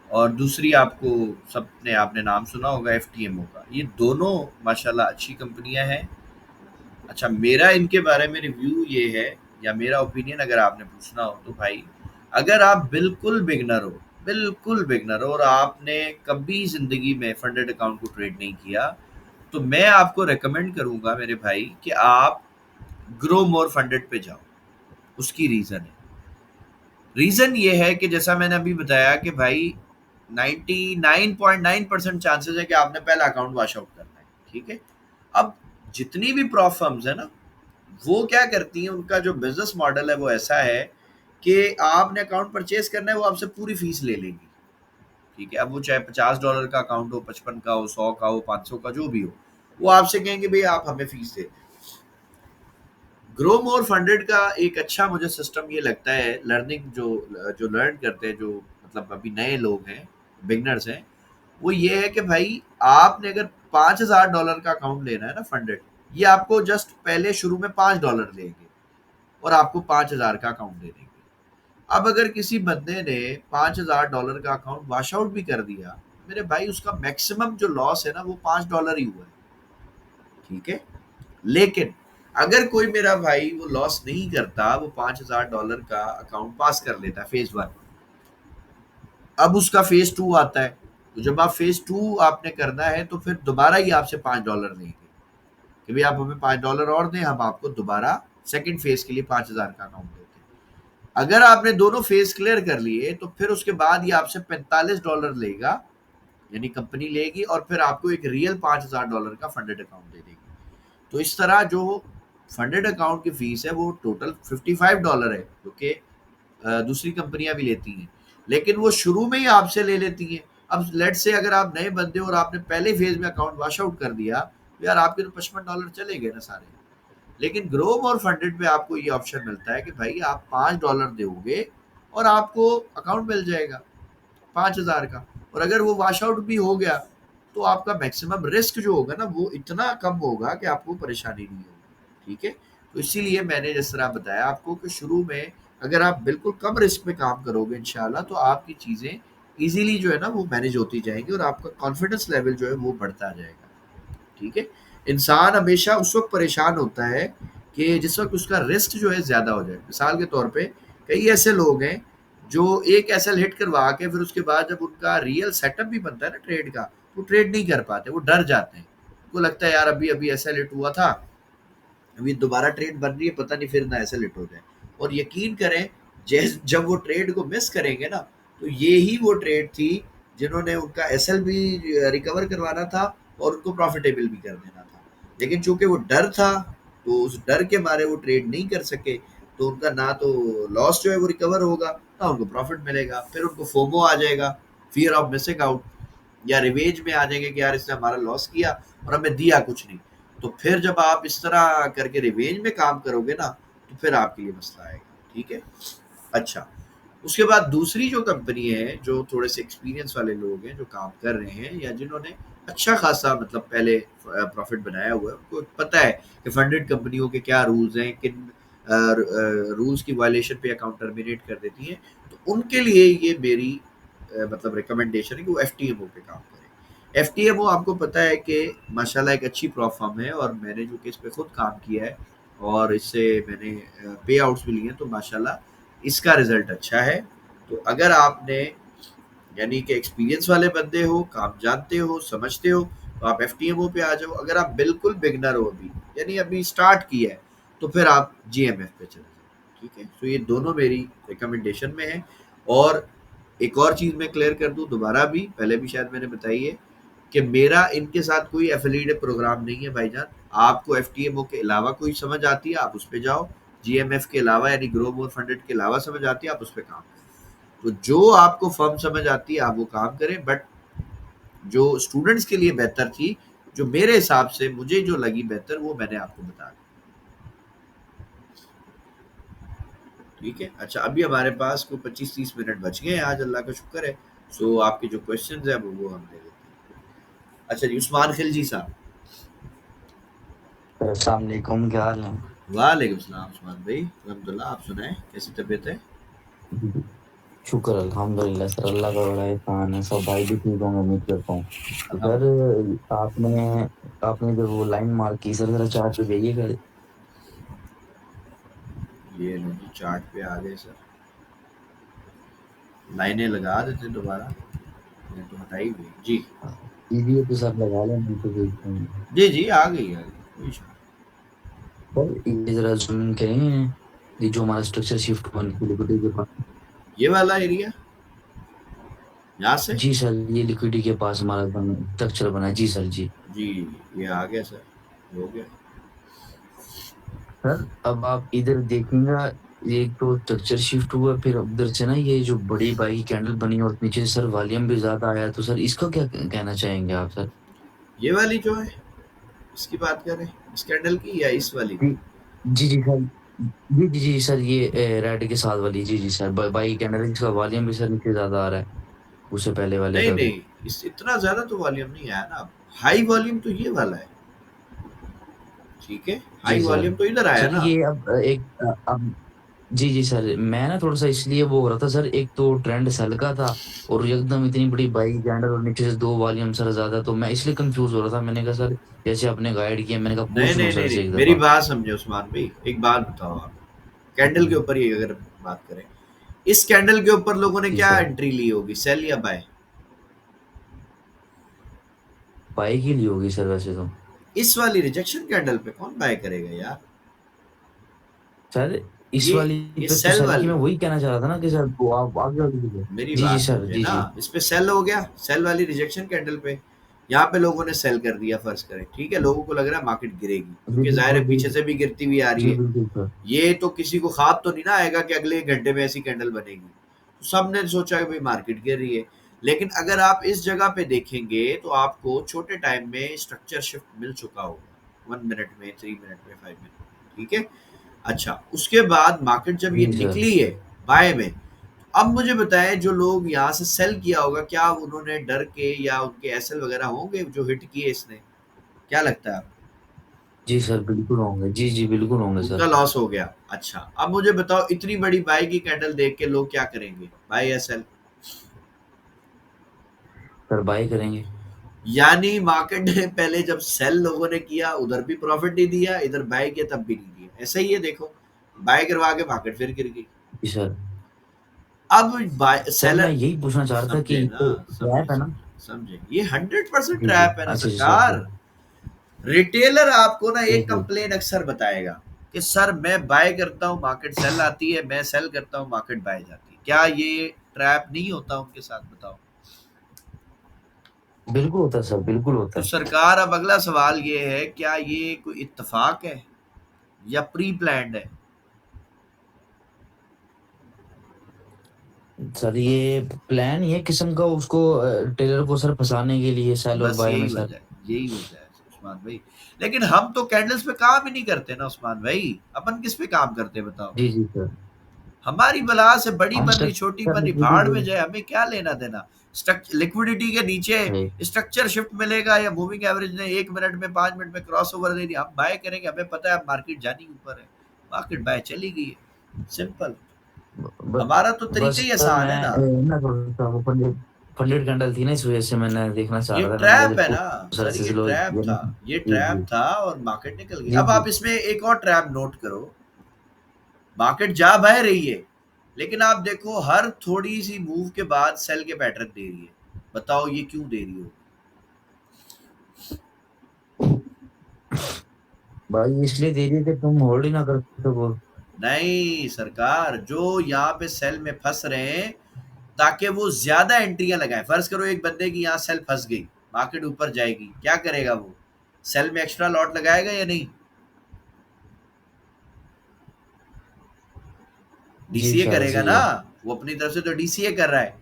और दूसरी आपको सबने आपने नाम सुना होगा एफटीएमओ का। ये दोनों माशाल्लाह अच्छी कंपनियां हैं। अच्छा, मेरा इनके बारे में रिव्यू ये है, या मेरा ओपिनियन अगर आपने पूछना हो तो भाई, अगर आप बिल्कुल बिगनर हो और आपने कभी जिंदगी में फंडेड अकाउंट को ट्रेड नहीं किया, तो मैं आपको रेकमेंड करूंगा मेरे भाई कि आप ग्रो मोर फंडेड पे जाओ। उसकी रीजन ये है कि जैसा मैंने अभी बताया कि भाई 99.9% चांसेस है कि आपने पहला अकाउंट वॉश आउट करना है। ठीक है, अब जितनी भी प्रॉफ फर्म्स है ना, वो क्या करती हैं, उनका जो बिजनेस मॉडल है वो ऐसा है कि आपने अकाउंट परचेज करना है, वो आपसे पूरी फीस ले लेंगी। ठीक है, अब वो चाहे $50 का अकाउंट हो, 55 का हो, 100 का हो, 500 का, जो भी हो, वो आपसे कहेंगे भाई आप हमें फीस दे। ग्रो मोर फंडेड का एक अच्छा मुझे सिस्टम ये लगता है, लर्निंग जो जो लर्न करते हैं, जो मतलब अभी नए लोग हैं, बिगनर्स हैं, वो ये है कि भाई आपने अगर $5000 का अकाउंट लेना है ना फंडेड, ये आपको जस्ट पहले शुरू में $5 लेंगे और आपको 5000 का अकाउंट दे देंगे। अब अगर किसी बंदे ने $5000 का अकाउंट वॉश आउट भी कर दिया, मेरे भाई उसका मैक्सिमम जो लॉस है ना वो $5 ही हुआ है। ठीक है, लेकिन अगर कोई मेरा भाई वो लॉस नहीं करता, वो $5000 का अकाउंट पास कर लेता है फेज 1, अब उसका फेज 2 आता है, तो जब आप फेज 2 आपने करना है तो फिर दोबारा ही आपसे $5 लेंगे कि भाई आप हमें $5 और दें, हम आपको दोबारा सेकंड फेज के लिए 5000 का अकाउंट देते हैं। अगर आपने दोनों फेज क्लियर कर लिए तो फिर उसके बाद ये आपसे $45 लेगा, यानी कंपनी लेगी, और फिर आपको एक रियल $5000 का फंडेड अकाउंट दे देगी। तो इस तरह जो फंडेड अकाउंट की फीस है वो टोटल $55 है, जो कि दूसरी कंपनियां भी लेती हैं, लेकिन वो शुरू में ही आपसे ले लेती हैं। अब लेट से अगर आप नए बंदे हो और आपने पहले फेज में अकाउंट वॉश आउट कर दिया, तो यार आपके तो $55 चले गए ना सारे। लेकिन ग्रोव और फंडेड पे आपको ये ऑप्शन मिलता है कि भाई आप $5 दोगे और आपको अकाउंट मिल जाएगा 5000 का, और अगर वो वॉश आउट भी हो गया तो आपका मैक्सिमम रिस्क जो होगा ना वो इतना कम होगा कि आपको परेशानी नहीं होगी। ठीक है, तो इसीलिए मैंने जिस तरह बताया आपको कि शुरू में अगर आप बिल्कुल कम रिस्क में काम करोगे इंशाल्लाह, तो आपकी चीज़ें इजीली जो है ना वो मैनेज होती जाएंगी और आपका कॉन्फिडेंस लेवल जो है वो बढ़ता जाएगा। ठीक है, इंसान हमेशा उस वक्त परेशान होता है कि जिस वक्त उसका रिस्क जो है ज़्यादा हो जाए। मिसाल के तौर पे कई ऐसे लोग हैं जो एक एसएल हिट करवा के फिर उसके बाद जब उनका रियल सेटअप भी बनता है ना ट्रेड का, तो ट्रेड नहीं कर पाते, वो डर जाते हैं। उनको लगता है यार अभी अभी एसएल हिट हुआ था, अभी दोबारा ट्रेड बन रही है, पता नहीं फिर ना एसएल हिट हो जाए। और यकीन करें, जब वो ट्रेड को मिस करेंगे ना, तो ये ही वो ट्रेड थी जिन्होंने उनका एसएल भी रिकवर करवाना था और उनको प्रॉफिटेबल भी कर देना था। लेकिन चूंकि वो डर था, तो उस डर के मारे वो ट्रेड नहीं कर सके, तो उनका ना तो लॉस जो है वो रिकवर होगा, ना उनको प्रॉफिट मिलेगा। फिर उनको फोमो आ जाएगा, फियर ऑफ मिसिंग आउट, या रिवेज में आ जाएंगे कि यार इसने हमारा लॉस किया और हमें दिया कुछ नहीं। तो फिर जब आप इस तरह करके रिवेंज में काम करोगे ना, तो फिर आपके लिए मसला आएगा। ठीक है, अच्छा, उसके बाद दूसरी जो कंपनी है, जो थोड़े से एक्सपीरियंस वाले लोग हैं जो काम कर रहे हैं या जिन्होंने अच्छा खासा मतलब पहले प्रॉफिट बनाया हुआ है, उनको पता है कि फंडेड कंपनियों के क्या रूल्स हैं, किन रूल्स की वायलेशन पे अकाउंट टर्मिनेट कर देती हैं। तो उनके लिए ये मेरी मतलब रिकमेंडेशन है कि वो एफटीएमओ पे काम करें। एफटीएमओ आपको पता है कि माशाल्लाह एक अच्छी प्रॉ फर्म है, और मैंने जो कि इस पे खुद काम किया है और इससे मैंने पे आउट्स भी लिए हैं, तो माशाल्लाह इसका रिजल्ट अच्छा है। तो अगर आपने यानी कि एक्सपीरियंस वाले बंदे हो, काम जानते हो, समझते हो, तो आप एफटीएमओ पे आ जाओ। अगर आप बिल्कुल बिगनर हो अभी, यानी अभी स्टार्ट किया है, तो फिर आप जीएमएफ पे चले जाओ। ठीक है, तो ये दोनों मेरी रिकमेंडेशन में है। और एक और चीज़ मैं क्लियर कर दूँ दोबारा भी, पहले भी शायद मैंने बताई है कि मेरा इनके साथ कोई एफिलिएटेड प्रोग्राम नहीं है भाईजान। आपको एफटीएमओ के अलावा कोई समझ आती है, आप उस पे जाओ, जीएमएफ के अलावा यानी ग्रो मोर फंडेड के अलावा समझ आती है, आप उस पे काम करें। तो जो आपको फर्म समझ आती है आप वो काम करें, बट जो स्टूडेंट्स के लिए बेहतर थी, जो मेरे हिसाब से मुझे जो लगी बेहतर, वो मैंने आपको बता दी। ठीक है, अच्छा अभी हमारे पास को 25-30 मिनट बच गए हैं आज, अल्लाह का शुक्र है। सो आपके जो क्वेश्चन है वो हम ले लेते हैं। अच्छा जी, उस्मान खिलजी साहब। अस्सलाम वालेकुम, क्या हाल है? वालेकुम सलाम उस्मान भाई, अल्हम्दुलिल्लाह, आप सुनाएं कैसी तबीयत है? शुक्र अल्हम्दुलिल्लाह सर, अल्लाह का बड़ा एहसान है। सब भाई भी ठीक होंगे उम्मीद करता हूँ। तो सर, अल्हम्दुलिल्लाह। आपने आपने जब वो लाइन मार्क की सर, जरा चार्ट पे भेजिए कर। ये लो जी, चार्ट पे आ गए सर। लाइनें लगा देते हैं दोबारा, मैंने तो हटाई हुई जी। कीजिए तो सर, लगा लें, नहीं तो भेजते हैं। जी जी, आ गई कोई इशू सर ये जरा जूम इन करें, ये जो हमारा स्ट्रक्चर शिफ्ट वन की लिक्विडिटी के पास। नहीं। ये वाला एरिया यहाँ से। जी सर, ये लिक्विडिटी के पास हमारा स्ट्रक्चर बना है। जी सर जी। जी, ये आ गया सर, हो गया। सर अब आप इधर देखेंगे, एक तो स्ट्रक्चर शिफ्ट हुआ, फिर उधर से ना ये जो बड़ी बाई की कैंडल बनी और नीचे सर वॉल्यूम भी ज्यादा आया, तो सर इसका क्या कहना चाहेंगे आप सर? ये वाली जो है, इसकी बात करें, इस कैंडल की या इस वाली जी की? जी जी सर। जी सर, ये रेड के साथ वाली। जी जी सर, बाई कैंडल इसका वॉल्यूम भी सर नीचे ज्यादा आ रहा है उससे पहले वाले नहीं का भी। नहीं, इस इतना ज्यादा तो वॉल्यूम नहीं आया ना। हाई वॉल्यूम तो ये वाला है। ठीक है, जी हाई सर। वॉल्यूम तो इधर आया सर ना। ये अब अब जी सर, मैं ना थोड़ा सा इसलिए वो हो रहा था सर, एक तो ट्रेंड सेल का था और एकदम इतनी बड़ी बाई कैंडल और नीचे से दो वॉल्यूम सर ज्यादा, तो मैं इसलिए कंफ्यूज हो रहा था। मैंने कहा सर, जैसे आपने गाइड किया, मैंने कहा नहीं पूछ लूं नहीं नहीं सर से नहीं, एक मेरी दफा। बात समझे उस्मान भाई, एक बात बताओ आप। कैंडल के ऊपर ही अगर बात करें, इस कैंडल के ऊपर लोगों ने जी क्या सर, एंट्री ली होगी, सेल या बाय? बाई की ली होगी सर वैसे तो। इस वाली रिजेक्शन कैंडल पे कौन बाय करेगा यार? सर इस ये वाली ये पे तो सेल सेल की, मैं वाली, वही कहना चाह रहा था ना कि सर वो आप आगे वाली की लो। मेरी जी बात सर, समझे जी ना। जी। इस पे सेल हो गया, सेल वाली रिजेक्शन कैंडल पे यहाँ पे लोगों ने सेल कर दिया, फर्ज करें, ठीक है, लोगों को लग रहा है मार्केट गिरेगी जी क्योंकि जाहिर बिल्कुल, है जी पीछे से भी गिरती हुई आ रही जी है। बिल्कुल सर। ये तो किसी को ख्वाब तो नहीं ना आएगा कि अगले 1 घंटे में ऐसी कैंडल बनेगी, तो सबने सोचा कि भाई मार्केट गिर रही है। लेकिन अगर आप इस जगह पे देखेंगे तो आपको छोटे टाइम में स्ट्रक्चर शिफ्ट मिल चुका होगा, 1 मिनट में, 3 मिनट में, 5 मिनट, ठीक है। अच्छा, उसके बाद मार्केट जब ये जी सर। निकली है बाय में, अब मुझे बताएं जो लोग यहाँ से सेल किया होगा, क्या उन्होंने डर के या उनके एसएल वगैरह होंगे जो हिट किए इसने? क्या लगता है आपको? जी सर बिल्कुल होंगे। जी जी बिल्कुल होंगे उनका सर। लॉस हो गया। अच्छा, अब मुझे बताओ इतनी बड़ी बाई की कैंडल देख के लोग क्या करेंगे, बाई या सेल? सर बाई करेंगे। यानी मार्केट ने पहले जब सेल लोगों ने किया उधर भी प्रॉफिट नहीं दिया, इधर बाय किया तब भी नहीं दिया, ऐसा ही है देखो। बाय करवा के मार्केट फिर गिर गई। जी सर। अब बाय सर मैं सेलर, यही पूछना चाह रहा था कि समझे ना, ये समझे ट्रैप है ना? समझे समझे, ये 100% जी जी। ट्रैप है ना अच्छा जी सर, सरकार। सर। रिटेलर आपको ना जी एक जी। कंप्लेन अक्सर बताएगा कि सर मैं बाय करता हूँ मार्केट सेल आती है, मैं सेल करता हूँ मार्केट बाय जाती है। क्या ये ट्रैप नहीं होता उनके साथ, बताओ? बिल्कुल होता है सर, बिल्कुल तो होता है। सरकार, अब अगला सवाल ये है, क्या ये कोई इत्तेफाक है या प्री प्लान्ड है? सर ये प्लान ये किस्म का उसको टेलर को सर फंसाने के लिए, सेल और बस बाय में यही सर। वजह है, यही वजह है उस्मान भाई। लेकिन हम तो कैंडल्स पे काम ही नहीं करते ना उस्मान भाई, अपन किस पे काम करते हैं बताओ? जी जी सर। हमारी बला से बड़ी हम बन रही छोटी स्ट्रक्चर बन रही भाड़ लिक्विडिटी में जाए, हमें क्या लेना देना। लिक्विडिटी के नीचे है। स्ट्रक्चर शिफ्ट मिलेगा या मूविंग एवरेज ने 1 मिनट में, 5 मिनट में क्रॉस ओवर दे दिया, हम बाय करेंगे, हमें पता है अब मार्केट जानी ऊपर है, मार्केट बाय चली गई है, सिंपल। बस हमारा तो तरीका बस ही सर आसान मैं है ना। ना थोड़ा सा वो फंडेड फंडेड कैंडल थी ना, इस वजह से मैंने देखना चाह ये रहा था। मैंने कहा ट्रैप है इसको ना सर सर, से ये चलो ट्रैप था, ये जी ट्रैप जी। था और मार्केट निकल गई। जी अब जी। आप इसमें एक और ट्रैप नोट करो, मार्केट जा बह रही है, लेकिन आप देखो हर थोड़ी सी मूव के बाद सेल के पैटर्न दे रही है, बताओ ये क्यों दे रही हो? भाई इसलिए दे रही है कि तुम होल्ड ही ना कर सको। नहीं सरकार, जो यहाँ पे सेल में फंस रहे हैं ताकि वो ज्यादा एंट्रियां लगाएं। फर्ज करो एक बंदे की यहाँ सेल फंस गई, मार्केट ऊपर जाएगी, क्या करेगा वो? सेल में एक्स्ट्रा लॉट लगाएगा या नहीं? जी डीसीए सर, करेगा जी ना, है। वो अपनी तरफ से तो डीसीए कर रहा है,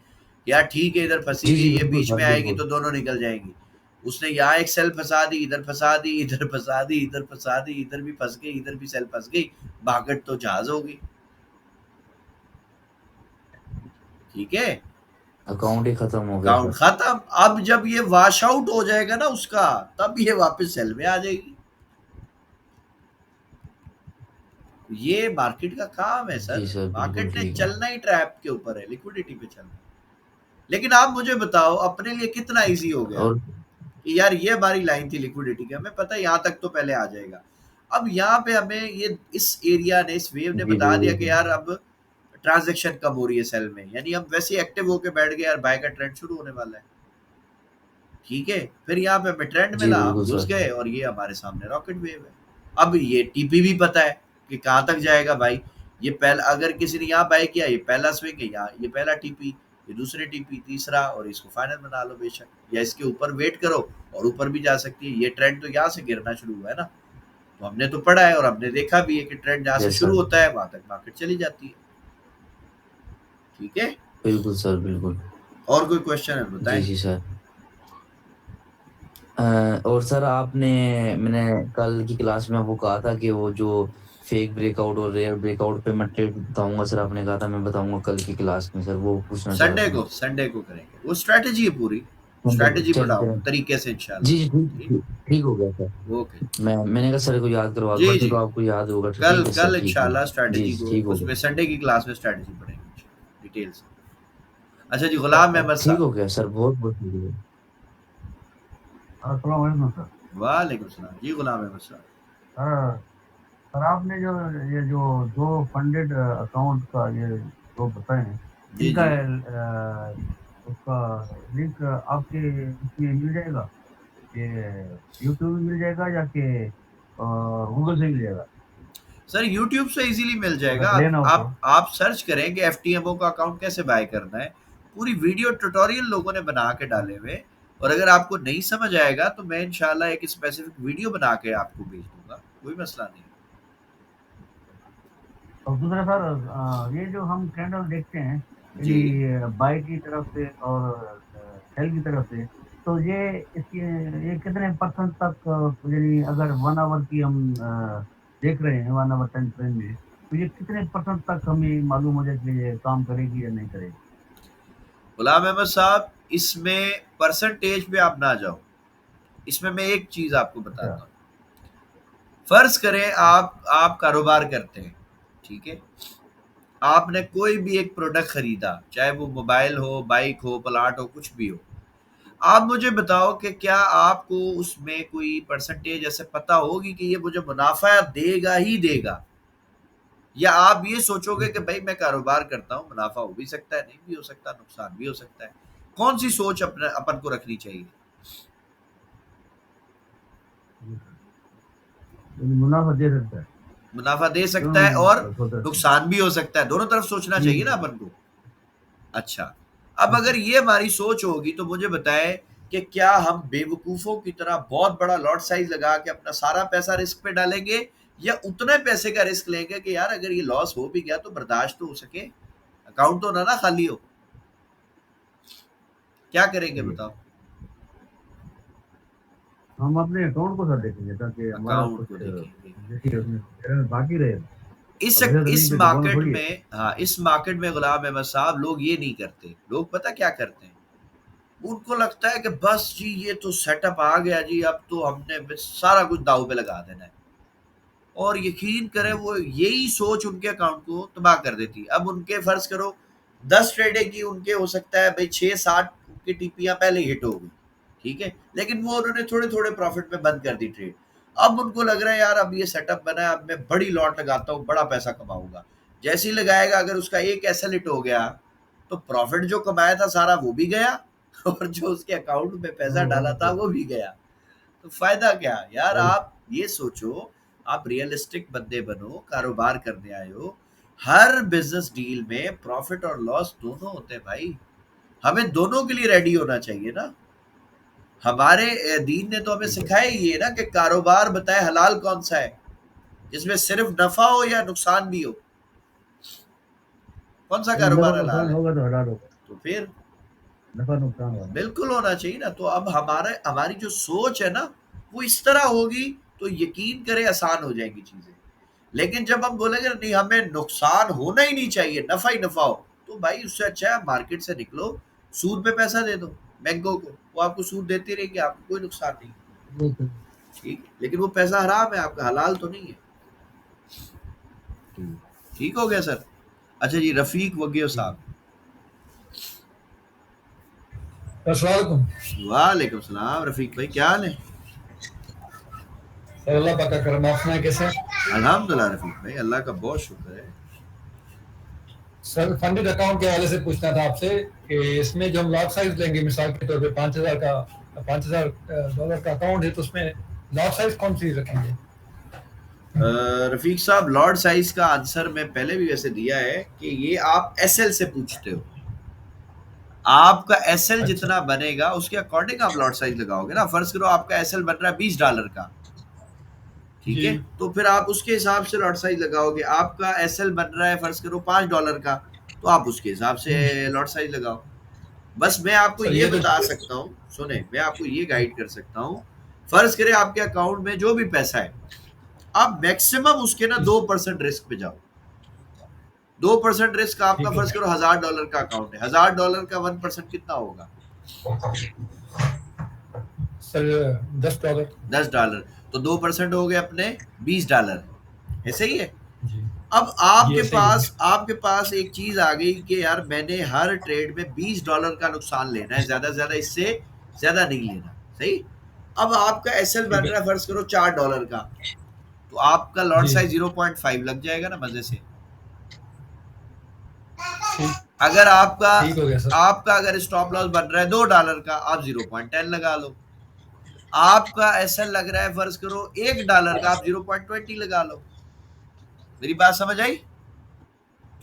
यार ठीक है इधर फंसी जी, हुई जी, है, ये बिल्कुल बीच सर, में आएगी बिल्कुल। तो दोनों निकल जाएंगी। उसने यहाँ एक सेल फंसा दी, इधर फंसा दी, इधर फंसा दी, इधर फंसा दी, इधर भी फंस गई, इधर भी सेल फंस गई, भागट तो जहाज होगी। ठीक है, अकाउंट ही खत्म हो गया अकाउंट सर। खत्म। अब जब ये वॉश आउट हो जाएगा ना उसका, तब ये वापस सेल में आ जाएगी। ये मार्केट का काम है जी सर, सर, बिल्कुल मार्केट ने ठीक है। चलना ही ट्रैप के ऊपर है, लिक्विडिटी पे चलना। लेकिन आप मुझे बताओ अपने लिए कितना इजी हो गया और कि यार ये हमारी लाइन थी लिक्विडिटी की, हमें पता है यहाँ तक तो पहले आ जाएगा। अब यहाँ पे हमें ये इस एरिया ने, इस वेव ने जी बता दिया बिल्कुल कि सर। यार अब ट्रांजेक्शन कम हो रही है सेल में, यानी हम वैसे एक्टिव होके बैठ गए यार, बाय का ट्रेंड शुरू होने वाला है। ठीक है, फिर यहाँ पे हमें ट्रेंड जी मिला, हम बिल्कुल घुस सर। गए और ये हमारे सामने रॉकेट वेव है। अब ये टीपी भी पता है कि कहाँ तक जाएगा भाई। ये पहला, अगर किसी ने यहाँ बाय किया, ये पहला स्विंग है, यहाँ ये पहला टीपी, ये दूसरे टीपी, तीसरा, और इसको फाइनल बना लो बेशक, या इसके ऊपर वेट करो और ऊपर भी जा सकती है। ये ट्रेंड तो यहाँ से गिरना शुरू हुआ है ना, तो हमने तो पढ़ा है और हमने देखा भी है कि ट्रेंड जहाँ से यस शुरू सर। होता है वहां तक मार्केट चली जाती है। ठीक है, बिल्कुल सर, बिल्कुल। और कोई क्वेश्चन है जी, बताएं। जी सर। अ, और सर आपने मैंने कल की क्लास में आपको कहा था कि वो जो फेक ब्रेकआउट और रेयर ब्रेकआउट पे मैं ट्रेड बताऊँगा सर, आपने कहा था मैं बताऊँगा कल की क्लास में सर, वो पूछना चाह रहा था मैं। संडे को करेंगे, वो स्ट्रेटेजी है पूरी, संडे को स्ट्रेटेजी चलिए पढ़ाऊंगा करें। तरीके से जी, इंशाल्लाह। जी, ठीक ठीक, ठीक ठीक हो गया सर। ओके। मैंने कहा सर को याद करवा दूँ, जी वैसे जी, तो आपको याद होगा, तो कल ठीक है सर, कल ठीक है। इंशाल्लाह जी, स्ट्रेटेजी जी, को ठीक हो उसमें गया। संडे की क्लास में स्ट्रेटेजी पढ़ेंगे डिटेल से। अच्छा जी, गुलाम अहमद ठीक साहब। हो गया सर, बहुत-बहुत शुक्रिया। अस्सलाम वालेकुम सर। वालेकुम सलाम जी, गुलाम अहमद साहब। सर सर, आपने जो ये जो दो फंडेड अकाउंट का ये दो बताए हैं, जी इनका जी, उसका लिंक आपके इसमें मिल जाएगा? ये यूट्यूब में मिल जाएगा या कि गूगल से मिल जाएगा? सर यूट्यूब से इजीली मिल जाएगा। अगर आप लेना हो तो। आप आप सर्च करें कि एफटीएमओ का अकाउंट कैसे बाय करना है, पूरी वीडियो ट्यूटोरियल लोगों ने बना के डाले हुए हैं। और अगर आपको नहीं समझ आएगा तो मैं इंशाल्लाह एक स्पेसिफिक वीडियो बना के आपको भेज दूंगा, कोई मसला नहीं। और दूसरा सर, ये जो हम कैंडल देखते हैं, जी, यानी बाई की तरफ से और सेल की तरफ से, तो ये कितने परसेंट तक, यानी अगर 1 आवर की हम देख रहे हैं, 1 आवर टाइम फ्रेम में, तो ये कितने परसेंट तक हमें मालूम हो जाए कि ये काम करेगी या नहीं करेगी? गुलाम अहमद साहब, इसमें परसेंटेज पे आप ना जाओ, इसमें मैं एक चीज आपको अच्छा। बताता हूँ। फर्ज करें आप कारोबार करते हैं, ठीक है, आपने कोई भी एक प्रोडक्ट खरीदा, चाहे वो मोबाइल हो, बाइक हो, प्लाट हो, कुछ भी हो। आप मुझे बताओ कि क्या आपको उसमें कोई परसेंटेज ऐसे पता होगी कि ये मुझे मुनाफा देगा ही देगा, या आप ये सोचोगे कि भाई मैं कारोबार करता हूँ, मुनाफा हो भी सकता है, नहीं भी हो सकता, नुकसान भी हो सकता है। कौन सी सोच अपने अपन को रखनी चाहिए? यानी मुनाफा दे सकता है। मुनाफा दे क्यों सकता है नहीं और सोच सकते? नुकसान भी हो सकता है, दोनों तरफ सोचना जी चाहिए जी ना जी अपन को। अच्छा, अब जी अगर सर। ये हमारी सोच होगी तो मुझे बताएं कि क्या हम बेवकूफों की तरह बहुत बड़ा लॉट साइज लगा के अपना सारा पैसा रिस्क पे डालेंगे, या उतने पैसे का रिस्क लेंगे कि यार अगर ये लॉस हो भी गया तो बर्दाश्त तो हो सके, अकाउंट तो ना खाली हो। क्या करेंगे जी, बताओ? हम अपने अकाउंट को सर देखेंगे ताकि हमारा अकाउंट कुछ को देखेंगे। जैसे उसमें बैलेंस बाकी रहे। इस अब ऐसा तो नहीं इस कि डुबाना मार्केट थोड़ी है। में, हाँ, इस मार्केट में गुलाम अहमद साहब लोग ये नहीं करते। लोग पता क्या करते हैं, उनको लगता है कि बस जी ये तो सेटअप आ गया जी, अब तो हमने बस सारा कुछ दाव पे लगा देना है। और यकीन करें, जी वो यही सोच उनके अकाउंट को तबाह कर देती है। अब उनके फर्ज करो 10 ट्रेडें की, उनके हो सकता है भाई 6-7 उनकी टीपियां पहले हिट हो गई, ठीक है, लेकिन वो उन्होंने थोड़े थोड़े प्रॉफिट में बंद कर दी ट्रेड। अब उनको लग रहा है यार अब ये सेटअप बना है, अब मैं बड़ी लॉट लगाता हूँ, बड़ा पैसा कमाऊंगा। जैसे ही लगाएगा, अगर उसका एक एसएल हिट हो गया तो प्रॉफिट जो कमाया था सारा वो भी गया और जो उसके अकाउंट में पैसा वो डाला भी था सही। वो भी गया। तो फायदा क्या यार? और आप ये सोचो, आप रियलिस्टिक बंदे बनो, कारोबार करने आए हो। हर बिजनेस डील में प्रॉफिट और लॉस दोनों होते हैं भाई, हमें दोनों के लिए रेडी होना चाहिए ना। हमारे दीन ने तो हमें ठीक है। सिखाया ही है ना कि कारोबार बताए हलाल कौन सा है, जिसमें सिर्फ नफा हो या नुकसान भी हो। कौन सा तो नफा कारोबार हलाल नुकसान है? होगा तो हलाल होगा, तो फिर नफा नुकसान वाला। बिल्कुल होना चाहिए ना। तो अब हमारे हमारी जो सोच है ना वो इस तरह होगी, तो यकीन करें आसान हो जाएंगी चीजें। लेकिन जब हम बोलेंगे नहीं हमें नुकसान होना ही नहीं चाहिए, नफा ही नफा हो, तो भाई उससे अच्छा है आप मार्केट से निकलो, सूद पे पैसा दे दो बैंकों को, वो आपको सूद देती रहेगी, आपको कोई नुकसान नहीं। वो तो ठीक है? लेकिन वो पैसा हराम है आपका, हलाल तो नहीं है। तो ठीक हो गया सर। अच्छा जी, रफीक वकील ठीक। साहब। अस्सलाम वालेकुम। वालेकुम सलाम रफीक भाई, क्या हाल है? सर अल्लाह पाक का करम, आप सुनाएं कैसे हैं? अल्हम्दुलिल्लाह रफीक भाई, अल्लाह का बहुत शुक्र है। सर फंडेड अकाउंट के हवाले से पूछना था आपसे कि इसमें जो हम लॉट साइज लेंगे, मिसाल के तौर पे 5,000 का, $5,000 का अकाउंट है, तो उसमें लॉट साइज कौन सी रखेंगे? रफीक साहब, लॉर्ड साइज का आंसर मैं पहले भी वैसे दिया है कि ये आप एसएल से पूछते हो। आपका एसएल अच्छा। जितना बनेगा उसके अकॉर्डिंग आप लॉट साइज लगाओगे ना। फर्ज करो आपका एसएल बन रहा है $20 का, ठीक जी। है, तो फिर आप उसके हिसाब से लॉट साइज लगाओगे। आपका एसएल बन रहा है फर्ज करो $5 का, तो आप उसके हिसाब से लॉट साइज लगाओ। बस मैं आपको सर ये ये तो बता सकता हूँ, सुने, मैं आपको ये गाइड कर सकता हूँ। फर्ज करें आपके अकाउंट में जो भी पैसा है, आप मैक्सिमम उसके ना 2% रिस्क पे जाओ। 2% रिस्क आपका, ठीक है फर्ज करो $1,000 का अकाउंट है, $1,000 का 1% कितना होगा? सर, $10। $10। तो 2% हो गए अपने $20, ऐसे ही है। जी, अब ये सही है। आपके पास एक चीज आ गई कि यार मैंने हर ट्रेड में $20 का नुकसान लेना है, ज्यादा से ज्यादा, इससे ज्यादा नहीं लेना, सही। अब आपका एसएल ठीक बन है। रहा है फर्ज करो $4 का, तो आपका लॉट जी। साइज 0.5 लग जाएगा ना मजे से। ठीक। अगर आपका ठीक हो गया सर। आपका अगर स्टॉप लॉस बन रहा है $2 का, आप 0.10 लगा लो। आपका एसएल लग रहा है फर्ज करो $1 का, आप 0.20 लगा लो। मेरी बात समझ आई?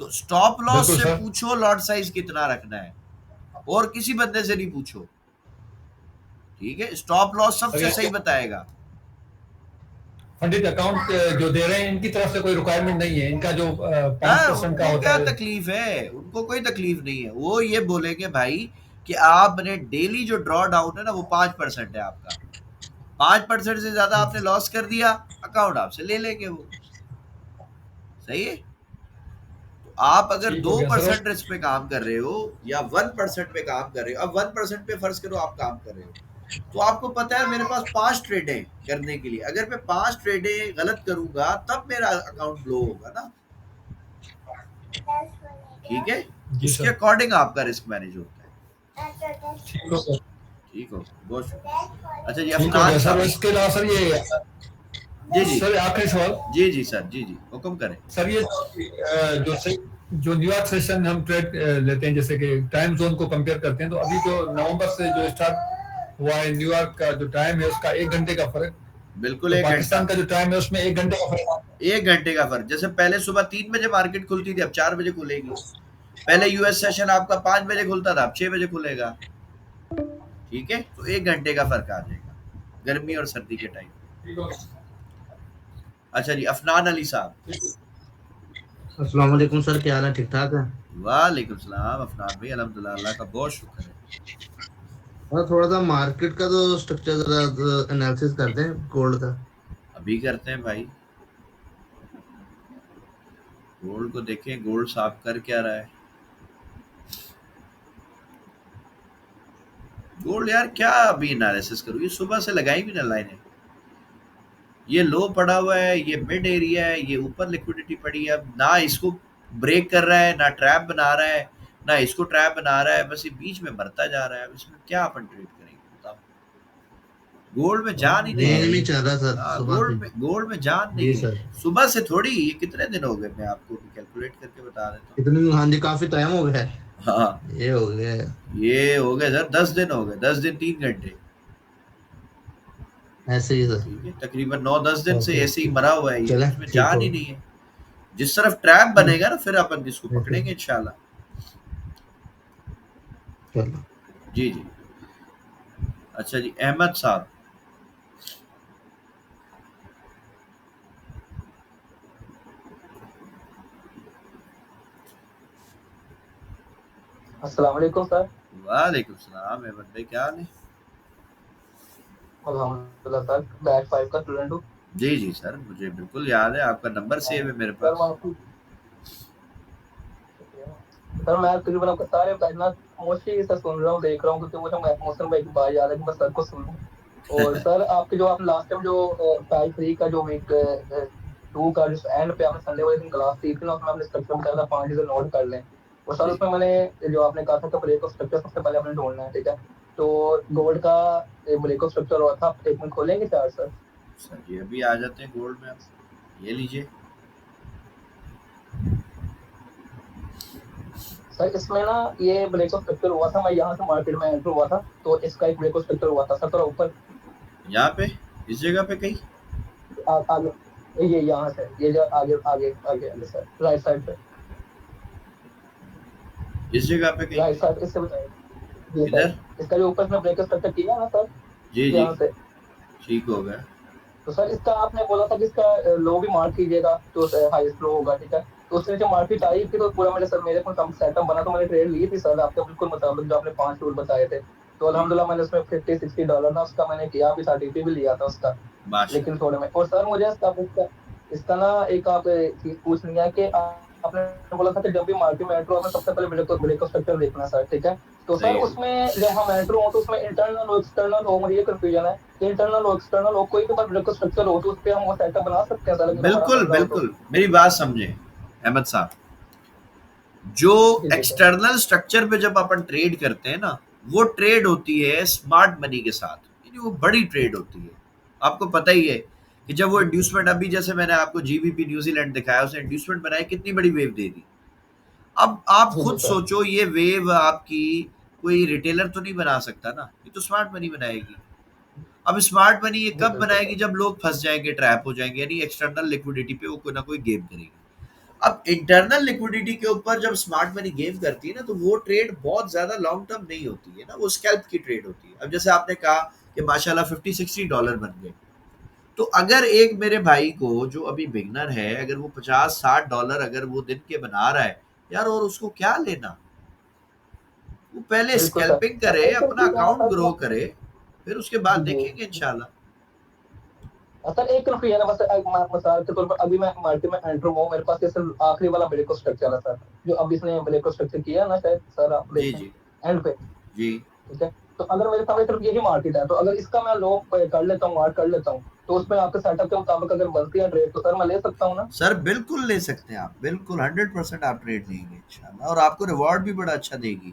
तो स्टॉप लॉस बिल्कुल से सर। पूछो लॉट साइज कितना रखना है, और किसी बंदे से नहीं पूछो, ठीक है? स्टॉप लॉस सबसे अगर सही बताएगा। फंडेड अकाउंट जो दे रहे हैं, इनकी तरफ से कोई रिक्वायरमेंट नहीं है, इनका जो 5% का उनको होता क्या है। तकलीफ है, उनको कोई तकलीफ नहीं है। वो ये बोलेंगे भाई कि आपने डेली जो ड्रॉ डाउन है ना वो 5% है आपका, 5% से ज्यादा आपने लॉस कर दिया, अकाउंट आपसे ले लेंगे वो, सही है। तो आप अगर ठीक हो दो गया सर। परसेंट रिस्क पे काम कर रहे हो या 1% पे काम कर रहे हो, अब 1% पे फर्ज करो आप काम कर रहे हो, तो आपको पता है मेरे पास 5 ट्रेडें करने के लिए, अगर मैं 5 ट्रेडें गलत करूंगा तब मेरा अकाउंट ब्लो होगा ना, ठीक है? जी उसके सर। अकॉर्डिंग आपका रिस्क मैनेज होता है। ठीक हो गया। ठीक हो, बहुत शुक्रिया। अच्छा जी, ठीक हो गया अफनान सर। और साहब। इसके अलावा सर ये, जी जी। सर आखिरी सवाल। जी जी सर, जी जी, हुक्म करें। सर ये जो न्यूयॉर्क सेशन हम ट्रेड लेते हैं, जैसे कि टाइम जोन को कंपेयर करते हैं, तो अभी जो नवंबर से जो स्टार्ट हुआ है, न्यूयॉर्क का जो टाइम है उसका 1 घंटे का फर्क, बिल्कुल, तो 1 घंटा। पाकिस्तान का जो टाइम है उसमें 1 घंटे का फर्क। 1 घंटे का फर्क, जैसे पहले सुबह 3 बजे मार्केट खुलती थी, अब 4 बजे खुलेगी। पहले यूएस सेशन आपका 5 बजे खुलता था, अब 6 बजे खुलेगा। ठीक है, तो 1 घंटे का फर्क आ जाएगा गर्मी और सर्दी के टाइम। ठीक हो अच्छा जी, अफनान अली साहब। अस्सलाम वालेकुम सर, क्या हाल है? ठीक ठाक है। वालेकुम सलाम अफनान भाई, अल्हम्दुलिल्लाह, अल्लाह का बहुत शुक्र है। और थोड़ा सा मार्केट का तो स्ट्रक्चर जरा एनालिसिस करते हैं गोल्ड का। अभी करते हैं भाई, गोल्ड को देखें, गोल्ड साफ कर क्या रहा है। गोल्ड यार क्या अभी एनालिसिस करूँ, ये सुबह से लगाई भी ना लाइनें, ये लो पड़ा हुआ है, ये मिड एरिया है, ये ऊपर लिक्विडिटी पड़ी है, अब ना इसको ब्रेक कर रहा है, ना ट्रैप बना रहा है, ना इसको ट्रैप बना रहा है, बस ये बीच में मरता जा रहा है। अब इसमें क्या अपन ट्रेड करेंगे बताओ? गोल्ड में जान ही नहीं रेंज है। में चल रहा सर हाँ, सुबह से। गोल्ड में जान जी नहीं है। सर। सुबह से थोड़ी, ये कितने दिन हो गए, मैं आपको कैलकुलेट करके बता देता हूँ। इतनी, हाँ जी, काफी टाइम हो गया है। हाँ, ये हो गया है। ये हो गए सर, 10 दिन हो गए, 10 दिन 3 घंटे। ऐसे ही सर। ठीक है, तकरीबन 9-10 दिन से ओके। ऐसे ही मरा हुआ है, ये चले, इसमें ठीक जान हो ही गया। नहीं है। जिस तरफ ट्रैप बनेगा ना फिर अपन इसको ऐसे पकड़ेंगे ही। इंशाल्लाह। चलो। जी जी। अच्छा जी, अहमद साहब। अस्सलाम वालेकुम सर। वालेकुम सलाम अहमद भाई, क्या हाल है? अल्हम्दुलिल्लाह सर, बैच 5 का स्टूडेंट हूँ। जी जी सर, मुझे बिल्कुल याद है, आपका नंबर सेव है मेरे सर मैं पास। आपकी सर मैं तकरीबन आपके सारे बैच ना मोस्टली सर सुन रहा हूँ, देख रहा हूँ, क्योंकि मुझे मोहसिन भाई की बात याद है कि मैं सर को सुनूं। और सर आपके जो आपने लास्ट टाइम जो बैच 3 का जो वीक 2 का जो एंड पे आपने संडे वाले दिन क्लास दी थी ना, उसमें आपने स्ट्रक्चर बताया था 5 चीजें नोट कर लें। और सर जी उसमें मैंने जो आपने कहा था कि ब्रेक ऑफ स्ट्रक्चर सबसे पहले आपने ढूंढना है, ठीक है। तो गोल्ड का ब्रेक ऑफ स्ट्रक्चर हुआ था, एक मिनट खोलेंगे चार्ट सर। सर, ये अभी आ जाते हैं गोल्ड में, आप ये लीजिए। सर इसमें ना ये ब्रेक ऑफ स्ट्रक्चर हुआ था, मैं यहाँ से मार्केट में एंटर हुआ था, तो इसका एक ब्रेक ऑफ स्ट्रक्चर हुआ था सर, थोड़ा ऊपर यहाँ पे, इस जगह पे कहीं? आगे, ये यहाँ से ये जो आगे आगे आगे आगे सर, राइट साइड पे, इस जगह पे कहीं राइट पे? साइड इससे बताइए। जी सर, इधर? इसका जो ऊपर इसमें ब्रेक ऑफ स्ट्रक्चर किया ना सर, जी जी, यहाँ से। ठीक हो गया। तो सर इसका आपने बोला था कि इसका लो भी मार्क कीजिएगा, जो हाईएस्ट लो होगा, ठीक है। तो उसने जो मार्केट आई थी, तो पूरा मेरे को कम सेटअप बना, तो मैंने ट्रेड ली थी सर आपके बिल्कुल मुताबिक, जो आपने 5 रूल बताए थे। तो जी, अल्हम्दुलिल्लाह मैंने उसमें $50-60 ना उसका मैंने किया भी था, टीपी भी लिया था उसका। लेकिन माशाल्लाह। थोड़े में, और सर मुझे इसका ना एक आप चीज पूछनी है कि आपने बोला था कि जब भी मार्केट में एंटर होगा सबसे पहले ब्रेक ऑफ स्ट्रक्चर देखना सर, ठीक है। तो सर सही है। उसमें जब हम एंटर हो तो उसमें इंटरनल हो एक्सटर्नल हो, मुझे ये कंफ्यूजन है कि इंटरनल हो एक्सटर्नल हो, कोई भी बार ब्रेक ऑफ स्ट्रक्चर हो तो उस पर हम वो सेटअप बना सकते हैं सर, अगर हमारा बिल्कुल बन रहा हो तो। बिल्कुल, मेरी बात समझे अहमद साहब। जो जी जी सर। एक्सटर्नल स्ट्रक्चर पे जब अपन ट्रेड करते हैं ना, वो ट्रेड होती है स्मार्ट मनी के साथ, यानी वो बड़ी ट्रेड होती है। आपको पता ही है कि जब वो इंड्यूसमेंट, अभी जैसे मैंने आपको जीबीपी न्यूजीलैंड दिखाया, उसने इंड्यूसमेंट बनाई, कितनी बड़ी वेव दे दी। अब आप जी जी खुद सर। सोचो, ये वेव आपकी कोई रिटेलर तो नहीं बना सकता ना, ये तो स्मार्ट मनी बनाएगी। अब स्मार्ट मनी ये जी कब बिल्कुल बनाएगी? सर। जब लोग फंस जाएंगे, ट्रैप हो जाएंगे, यानी एक्सटर्नल लिक्विडिटी पे वो कोई ना कोई गेम करेगी। अब इंटरनल लिक्विडिटी के ऊपर जब स्मार्ट मनी गेम करती है ना, तो वो ट्रेड बहुत ज्यादा लॉन्ग टर्म नहीं होती है ना, वो स्कैल्प की ट्रेड होती है। अब जैसे आपने कहा कि माशाल्लाह $50-60 बन गए, तो अगर एक मेरे भाई को जो अभी बिगनर है, अगर वो $50-60 अगर वो दिन के बना रहा है यार, और उसको क्या लेना, वो पहले बिल्कुल सर। स्कैल्पिंग सर करे, एक अपना कंफ्यूजन है अकाउंट सर ग्रो करे, फिर उसके बाद जी जी देखेंगे इंशाल्लाह। सर एक कंफ्यूजन है बस, मिसाल के तौर पर अभी मैं मार्केट में एंटर हुआ हूँ, मेरे पास ये सिर्फ आखिरी वाला ब्रेक ऑफ स्ट्रक्चर है सर, जो अभी इसने ब्रेक ऑफ स्ट्रक्चर किया ना शायद सर, आप जी देखें जी एंड पे, जी। ठीक है। तो अगर मेरे सामने सिर्फ यही मार्केट है, तो अगर इसका मैं लो कर लेता हूँ, मार्क कर लेता हूँ, तो उसमें आपके सेटअप के मुताबिक अगर बनती है ट्रेड, तो सर मैं ले सकता हूँ ना। सर बिल्कुल ले सकते हैं आप, बिल्कुल 100% आप ट्रेड लेंगे इंशाल्लाह, और आपको रिवॉर्ड भी बड़ा अच्छा देगी।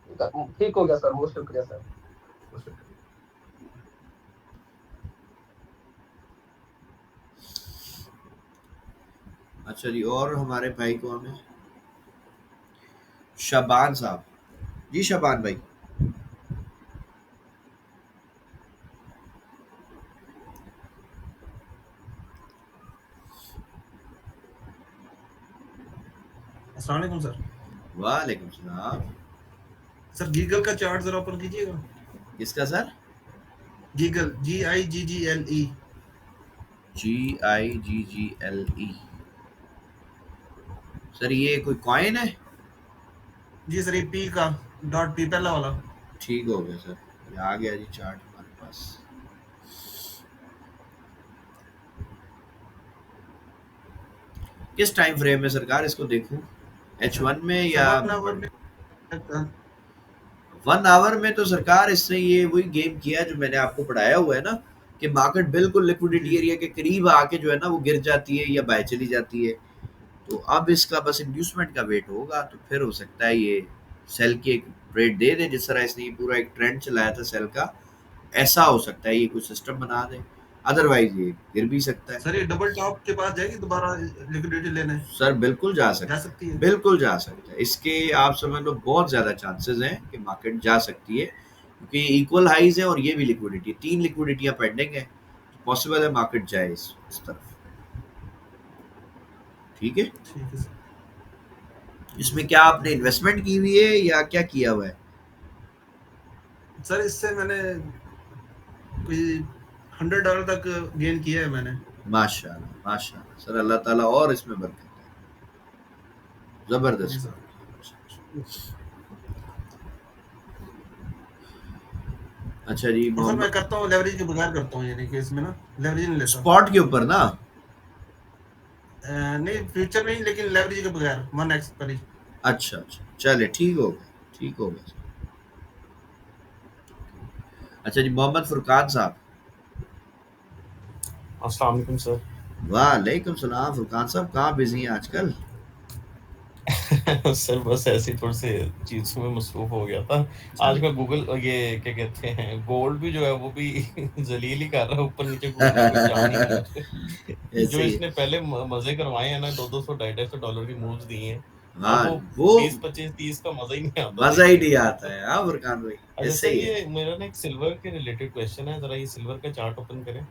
ठीक हो गया सर, बहुत शुक्रिया सर, बहुत शुक्रिया। अच्छा जी, और हमारे भाई कौन है? शबान साहब। जी शबान भाई। अस्सलाम वालेकुम सर। वालेकुम सलाम। सर गीगल का चार्ट जरा ओपन कीजिएगा। किसका सर? गीगल, GIGGLE। GIGGLE। सर ये कोई कॉइन है? जी सर, ये पी का डॉट पी पहला वाला। ठीक हो गया सर, ये आ गया जी चार्ट हमारे पास। किस टाइम फ्रेम में सरकार इसको देखूं, H1 में सर या 1 आवर में 1 आवर में? तो सरकार इसने ये वही गेम किया जो मैंने आपको पढ़ाया हुआ है ना, कि मार्केट बिल्कुल जी लिक्विडिटी एरिया के करीब आके जो है ना वो गिर जाती है या बाय चली जाती है। तो अब इसका बस इंड्यूसमेंट का वेट होगा, तो फिर हो सकता है ये सेल की एक ट्रेड दे दे, जिस तरह इसने ये पूरा एक ट्रेंड चलाया था सेल का, ऐसा हो सकता है ये कुछ सिस्टम बना दे, अदरवाइज ये गिर भी सकता है। सर, ये डबल टॉप के पास जाएगी दोबारा लिक्विडिटी लेने, सर बिल्कुल जा जा सकता सकती है, है। बिल्कुल जा सकता है, इसके आप समझ लो बहुत ज़्यादा चांसेस हैं कि मार्केट जा सकती है, क्योंकि इक्वल हाइज है और ये भी लिक्विडिटी, 3 लिक्विडिटियाँ पेंडिंग है, तो पॉसिबल है मार्केट जाए इस तरफ। ठीक है, ठीक है सर। इसमें क्या आपने इन्वेस्टमेंट की हुई है या क्या किया हुआ है? सर इससे मैंने कोई $100 तक गेन किया है मैंने। माशाल्लाह माशाल्लाह सर, अल्लाह ताला और इसमें बरकत है, जी जबरदस्त। सर। अच्छा जी, और सर मैं मोहम्मद करता हूँ लेवरेज के बगैर करता हूँ, यानी कि इसमें ना लेवरेज नहीं लेता। स्पॉट के ऊपर ना? नहीं फ्यूचर नहीं, लेकिन लेवरेज के बगैर 1x पर ही। अच्छा अच्छा, चले ठीक हो गया, ठीक हो गया। अच्छा जी, मोहम्मद फुरकान साहब। अस्सलाम वालेकुम सर। वालेकुम सलाम फुरकान साहब, कहाँ बिजी हैं आजकल? सर बस ऐसे ही थोड़े से चीज़ों में मसरूफ हो गया था। आज चलिए मैं गूगल ये क्या कहते हैं गोल्ड भी जो है वो भी जलील ही कर रहा है, ऊपर नीचे घूमना कोई जान ही नहीं है। जो ऐसे ही इसने पहले मजे करवाए हैं ना, 200 250 डॉलर की मूव्स दी हैं, अब हाँ, वो वो 20 25 30 का मजा ही नहीं आता मजा ही देखने नहीं का। आता है। हाँ फुरकान भाई, अच्छा ऐसे सर, ही है। ये मेरा ना एक सिल्वर के रिलेटेड क्वेश्चन है, जरा ये सिल्वर का चार्ट ओपन करें।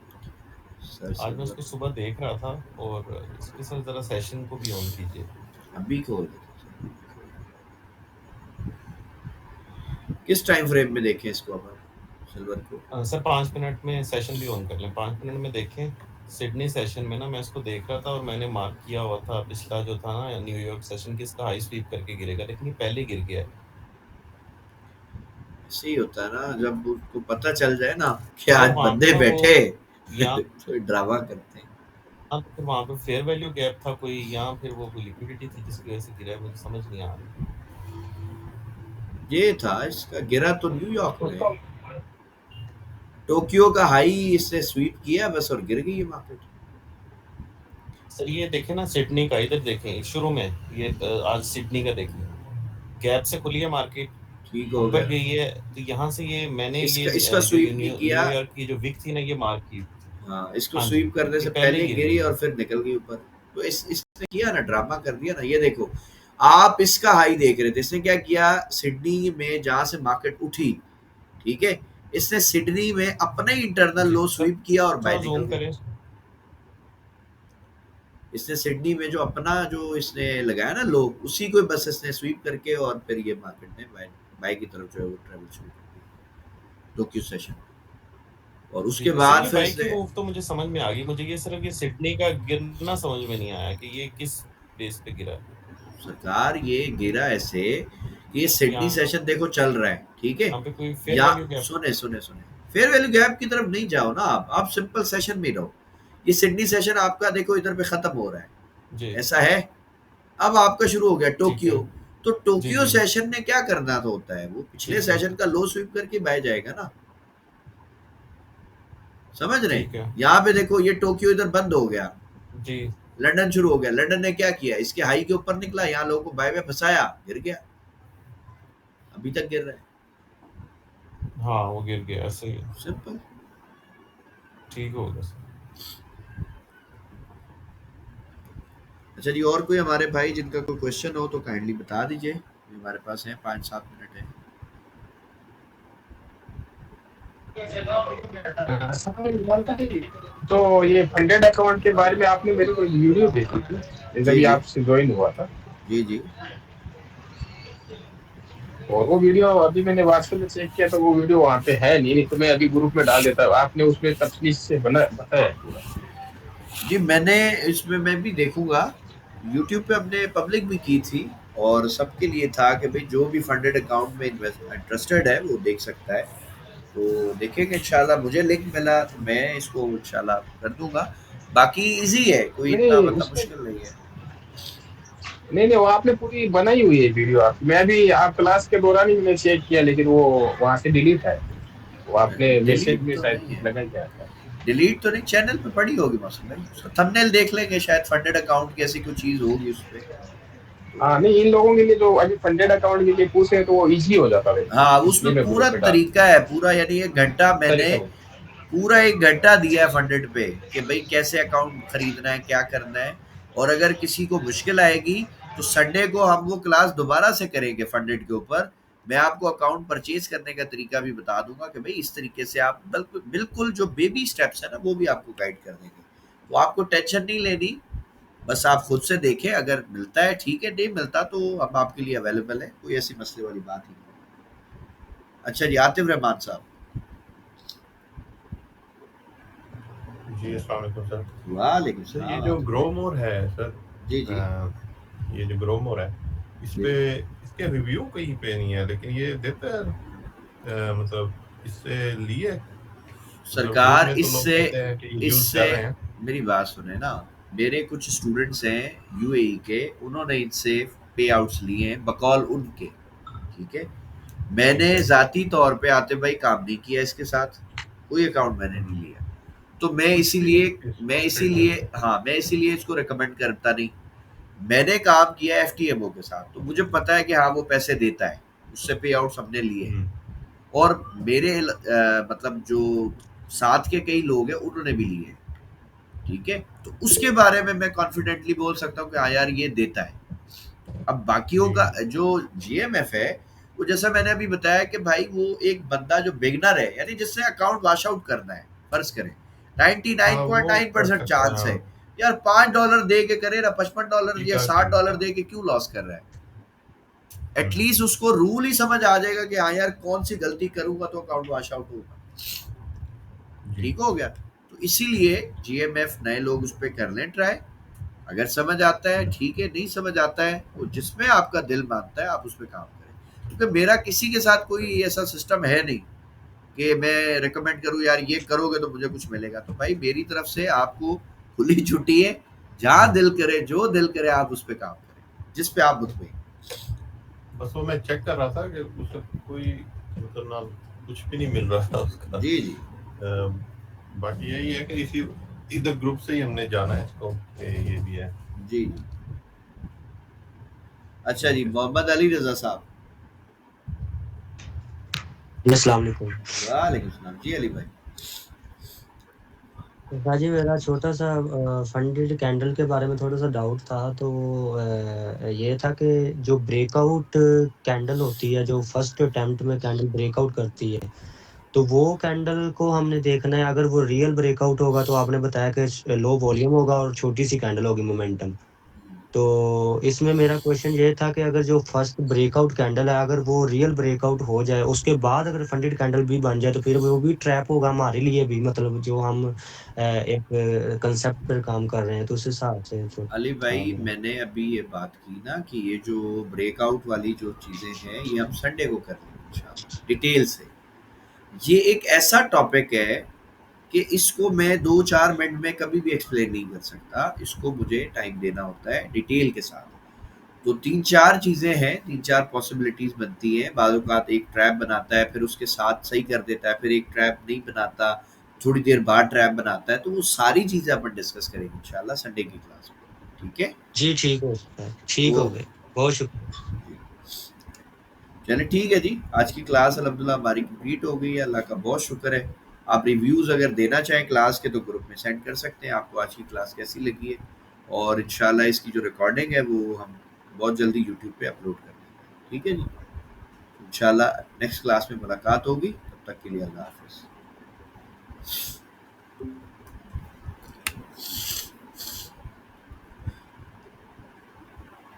सर आज मैं सिल्वर उसको सुबह देख रहा था, और इसके साथ जरा सेशन को भी ऑन कीजिए। अभी खोल देते हैं। किस टाइम फ्रेम में देखें इसको अपन सिल्वर को? सर 5 मिनट में सेशन भी ऑन कर लें, 5 मिनट में देखें। सिडनी सेशन में ना मैं इसको देख रहा था, और मैंने मार्क किया हुआ था पिछला जो था ना न्यूयॉर्क सेशन, किसका हाई स्वीप करके गिरेगा, लेकिन ये पहले गिर गया है। ऐसे ही होता है ना, जब उसको पता चल जाए ना कि मतलब आज वहाँ पे बंदे ना वो, बैठे या तो ड्रामा करते हैं। तो फिर वहाँ पे फेयर वैल्यू गैप था कोई, या फिर वो कोई लिक्विडिटी थी जिसकी वजह से गिरा है, मुझे समझ नहीं आ रही। ये था इसका गिरा तो न्यूयॉर्क उसका में, टोक्यो का हाई इसने स्वीप किया बस और गिर गई मार्केट। सर ये देखें ना सिडनी का, इधर देखें शुरू में, ये आज सिडनी का देखें, गैप से खुली है मार्केट, ठीक हो ऊपर गया। गई है। तो यहाँ से ये मैंने ये इसका जो स्वीप नहीं किया। न्यूयॉर्क की जो विक थी ना, ये मार्क की थी। हाँ, इसको हाँ जी, स्वीप करने ये से पहले पहले गिर गिरी गई और है। फिर निकल गई ऊपर। तो इसने किया ना, ड्रामा कर दिया ना। ये देखो, आप इसका हाई देख रहे थे, इसने क्या किया, सिडनी में जहां से मार्केट उठी, ठीक है, इसने सिडनी में अपना ही इंटरनल जी लो सर, स्वीप किया और बाय थोड़ा निकल जूम गई। करें। इसने सिडनी में जो अपना जो इसने लगाया ना लो, उसी को बस इसने स्वीप करके और फिर ये मार्केट ने बाय की तरफ जो है वो ट्रेवल शुरू कर दी टोक्यो सेशन। और जी उसके सर, बाद ये फिर बाइक की इसने मूव तो मुझे समझ में आ गई, मुझे ये सिर्फ ये सिडनी का गिरना समझ में नहीं आया कि ये किस बेस पे गिरा। सरकार ये गिरा ऐसे कि ये सिडनी यहाँ सेशन देखो चल रहा है, ठीक है, यहाँ पे कोई फेयर या वैल्यू गैप। सुने सुने सुने, फेयर वैल्यू गैप की तरफ नहीं जाओ ना, आप सिंपल सेशन में रहो। ये सिडनी सेशन आपका देखो इधर पे खत्म हो रहा है, जी ऐसा है। अब आपका शुरू हो गया ठीक है। टोक्यो। तो जी टोक्यो जी सेशन ने क्या करना तो होता है, वो पिछले ठीक है। सेशन का लो स्वीप करके बाय जाएगा ना, समझ रहे ठीक हैं? है। यहाँ पे देखो ये टोक्यो इधर बंद हो गया, जी लंदन शुरू हो गया। लंदन ने क्या किया, इसके हाई के ऊपर निकला, यहाँ लोगों को बाय में फंसाया, गिर गया, अभी तक गिर रहा है। हाँ, वो गिर गया ऐसे ही। सिंपल। ठीक हो गया सर। अच्छा जी, और कोई हमारे भाई जिनका कोई क्वेश्चन हो तो काइंडली बता दीजिए, हमारे पास है 5-7 मिनट है। तो ये फंडेड अकाउंट के बारे में आपने मेरे को वीडियो भेजी थी जब जी ये जी आपसे ज्वाइन हुआ था, जी जी। और वो वीडियो अभी मैंने व्हाट्सएप में चेक किया तो वो वीडियो वहाँ पे है नहीं तो मैं अभी ग्रुप में डाल देता हूँ। आपने उसमें तफसील से बताया पूरा। जी मैंने इसमें मैं भी देखूंगा, यूट्यूब पे हमने पब्लिक भी की थी और सबके लिए था कि भाई जो भी फंडेड अकाउंट में इंटरेस्टेड है वो देख सकता है। तो देखेंगे इंशाल्लाह, मुझे लिंक मिला तो मैं इसको इंशाल्लाह कर दूंगा। बाकी इजी है, कोई इतना नहीं मतलब उसमें मुश्किल नहीं है। नहीं वो आपने पूरी बनाई हुई है वीडियो आपकी। मैं भी आप क्लास के दौरान ही मैंने चेक किया लेकिन वो वहाँ से डिलीट है, वो आपने मैसेज डिलीट में तो शायद नहीं कुछ है, लगा क्या था। डिलीट तो नहीं, चैनल पे पड़ी होगी मसलन, थंबनेल देख लेंगे शायद, फंडेड अकाउंट की ऐसी कोई चीज होगी उस पे। हाँ नहीं, इन लोगों के लिए जो अभी फंडेड अकाउंट के लिए पूछे तो वो इजी हो जाता है, हाँ, इसलिए उसमें मैं पूरा ग्रुप में डाल तरीका है, पूरा यानी 1 घंटा मैंने तरीका। पूरा 1 घंटा दिया है फंडेड पे कि भाई कैसे अकाउंट खरीदना है, क्या करना है। और अगर किसी को मुश्किल आएगी तो संडे को हम वो क्लास दोबारा से करेंगे फंडेड के ऊपर। मैं आपको अकाउंट परचेज करने का तरीका भी बता दूंगा कि भाई इस तरीके से आप बिल्कुल बिल्कुल जो बेबी स्टेप्स है ना वो भी आपको गाइड कर देंगे। तो आपको टेंशन नहीं लेनी, बस आप खुद से देखें, अगर मिलता है ठीक है, नहीं मिलता तो हम आपके लिए अवेलेबल है, कोई ऐसी मसले वाली बात ही नहीं। अच्छा जी, आतिफ रहमान साहब। जी अस्सलाम वालेकुम सर। वालेकुम सर ये सलाम जो आतिफ भाई। ग्रोमोर है सर, जी जी ये जो ग्रोमोर है इस जी पे इसके रिव्यू कहीं पे नहीं है, लेकिन ये देता है मतलब इससे लिए मतलब ग्रुप सरकार में तो लोग इससे कहते हैं कि यूज इससे कर रहे हैं। मेरी बात सुने ना, मेरे कुछ स्टूडेंट्स हैं यूएई के, उन्होंने इनसे पे आउट्स लिए हैं बकौल उनके, ठीक है। मैंने ठीक है। ज़ाती तौर पे आतिफ भाई काम नहीं किया इसके साथ, कोई अकाउंट मैंने नहीं लिया। तो मैं इसीलिए हाँ, मैं इसीलिए इसको रिकमेंड करता नहीं। मैंने काम किया एफटीएमओ के साथ, तो मुझे पता है कि हाँ, वो पैसे देता है, उससे पे आउट्स हमने लिए हैं। और मेरे मतलब जो साथ के कई लोग हैं उन्होंने भी लिए हैं, ठीक है। तो उसके बारे में मैं कॉन्फिडेंटली बोल सकता हूँ कि हाँ यार ये देता है। अब बाकियों का जो जीएमएफ है, वो जैसा मैंने अभी बताया कि भाई वो एक बंदा जो बिगनर है, यानी जिससे अकाउंट वॉश आउट करना है, फर्ज करें हाँ, वो कर 99.9% सकते हैं, चांस है हाँ। यार, $5 दे के करे ना, $55 ठीक या है, $60 दे के क्यों लॉस कर रहा है। एटलीस्ट उसको रूल ही समझ आ जाएगा कि हाँ यार कौन सी गलती करूंगा तो अकाउंट वॉश आउट होगा, जी। ठीक हो गया। तो इसीलिए जीएमएफ नए लोग उस पर कर लें ट्राई, अगर समझ आता है ठीक है, नहीं समझ आता है वो जिसमें आपका दिल मानता है आप उस पर काम करें। क्योंकि मेरा किसी के साथ कोई ऐसा सिस्टम है नहीं कि मैं रिकमेंड करूं यार ये करोगे तो मुझे कुछ मिलेगा। तो भाई मेरी तरफ से आपको खुली छुट्टी है, जहां दिल करे जो दिल करे आप उस पर काम करें, जिस पे आप मुतमईन। बस वो मैं चेक कर रहा था कि उससे कोई मतलब ना कुछ भी नहीं मिल रहा था उसका। जी जी। बाकी यही है कि इसी इधर ग्रुप से ही हमने जाना है इसको कि ये भी है। जी जी। अच्छा जी, मोहम्मद अली रजा साहब। अस्सलाम वालेकुम। वालेकुम सलाम जी अली भाई। जी मेरा छोटा सा फंडेड कैंडल के बारे में थोड़ा सा डाउट था। तो ये था कि जो ब्रेकआउट कैंडल होती है, जो फर्स्ट अटेम्प्ट में कैंडल ब्रेकआउट करती है, तो वो कैंडल को हमने देखना है। अगर वो रियल ब्रेकआउट होगा तो आपने बताया कि लो वॉल्यूम होगा और छोटी सी कैंडल होगी मोमेंटम। तो इसमें मेरा क्वेश्चन ये था कि अगर जो फर्स्ट ब्रेकआउट कैंडल है, अगर वो रियल ब्रेकआउट हो जाए, उसके बाद अगर फंडेड कैंडल भी बन जाए, तो फिर वो भी ट्रैप होगा हमारे लिए भी, मतलब जो हम एक कंसेप्ट पर काम कर रहे हैं, तो उस हिसाब से जो अली था भाई मेरा। मैंने अभी ये बात की ना कि ये जो ब्रेकआउट वाली जो चीज़ें हैं ये हम संडे को कर लेंगे इंशाल्लाह डिटेल से। ये एक ऐसा टॉपिक है कि इसको मैं 2-4 मिनट में कभी भी एक्सप्लेन नहीं कर सकता, इसको मुझे टाइम देना होता है डिटेल के साथ। तो 3-4 चीज़ें हैं, 3-4 पॉसिबिलिटीज़ बनती हैं। बाज़ औक़ात एक ट्रैप बनाता है, फिर उसके साथ सही कर देता है, फिर एक ट्रैप नहीं बनाता, थोड़ी देर बाद ट्रैप बनाता है। तो वो सारी चीज़ें अपन डिस्कस करेंगे इंशाल्लाह संडे की क्लास में, ठीक है? जी ठीक है सर, ठीक हो ओके। गए, बहुत शुक्रिया। चलिए ठीक है जी, आज की क्लास अल्हम्दुलिल्लाह हमारी कंप्लीट हो गई है, अल्लाह का बहुत शुक्र है। आप रिव्यूज़ अगर देना चाहें क्लास के तो ग्रुप में सेंड कर सकते हैं, आपको आज की क्लास कैसी लगी है। और इंशाल्लाह इसकी जो रिकॉर्डिंग है वो हम बहुत जल्दी यूट्यूब पे अपलोड कर देंगे, ठीक है जी। इंशाल्लाह नेक्स्ट क्लास में मुलाकात होगी, तब तक के लिए अल्लाह हाफ़िज़।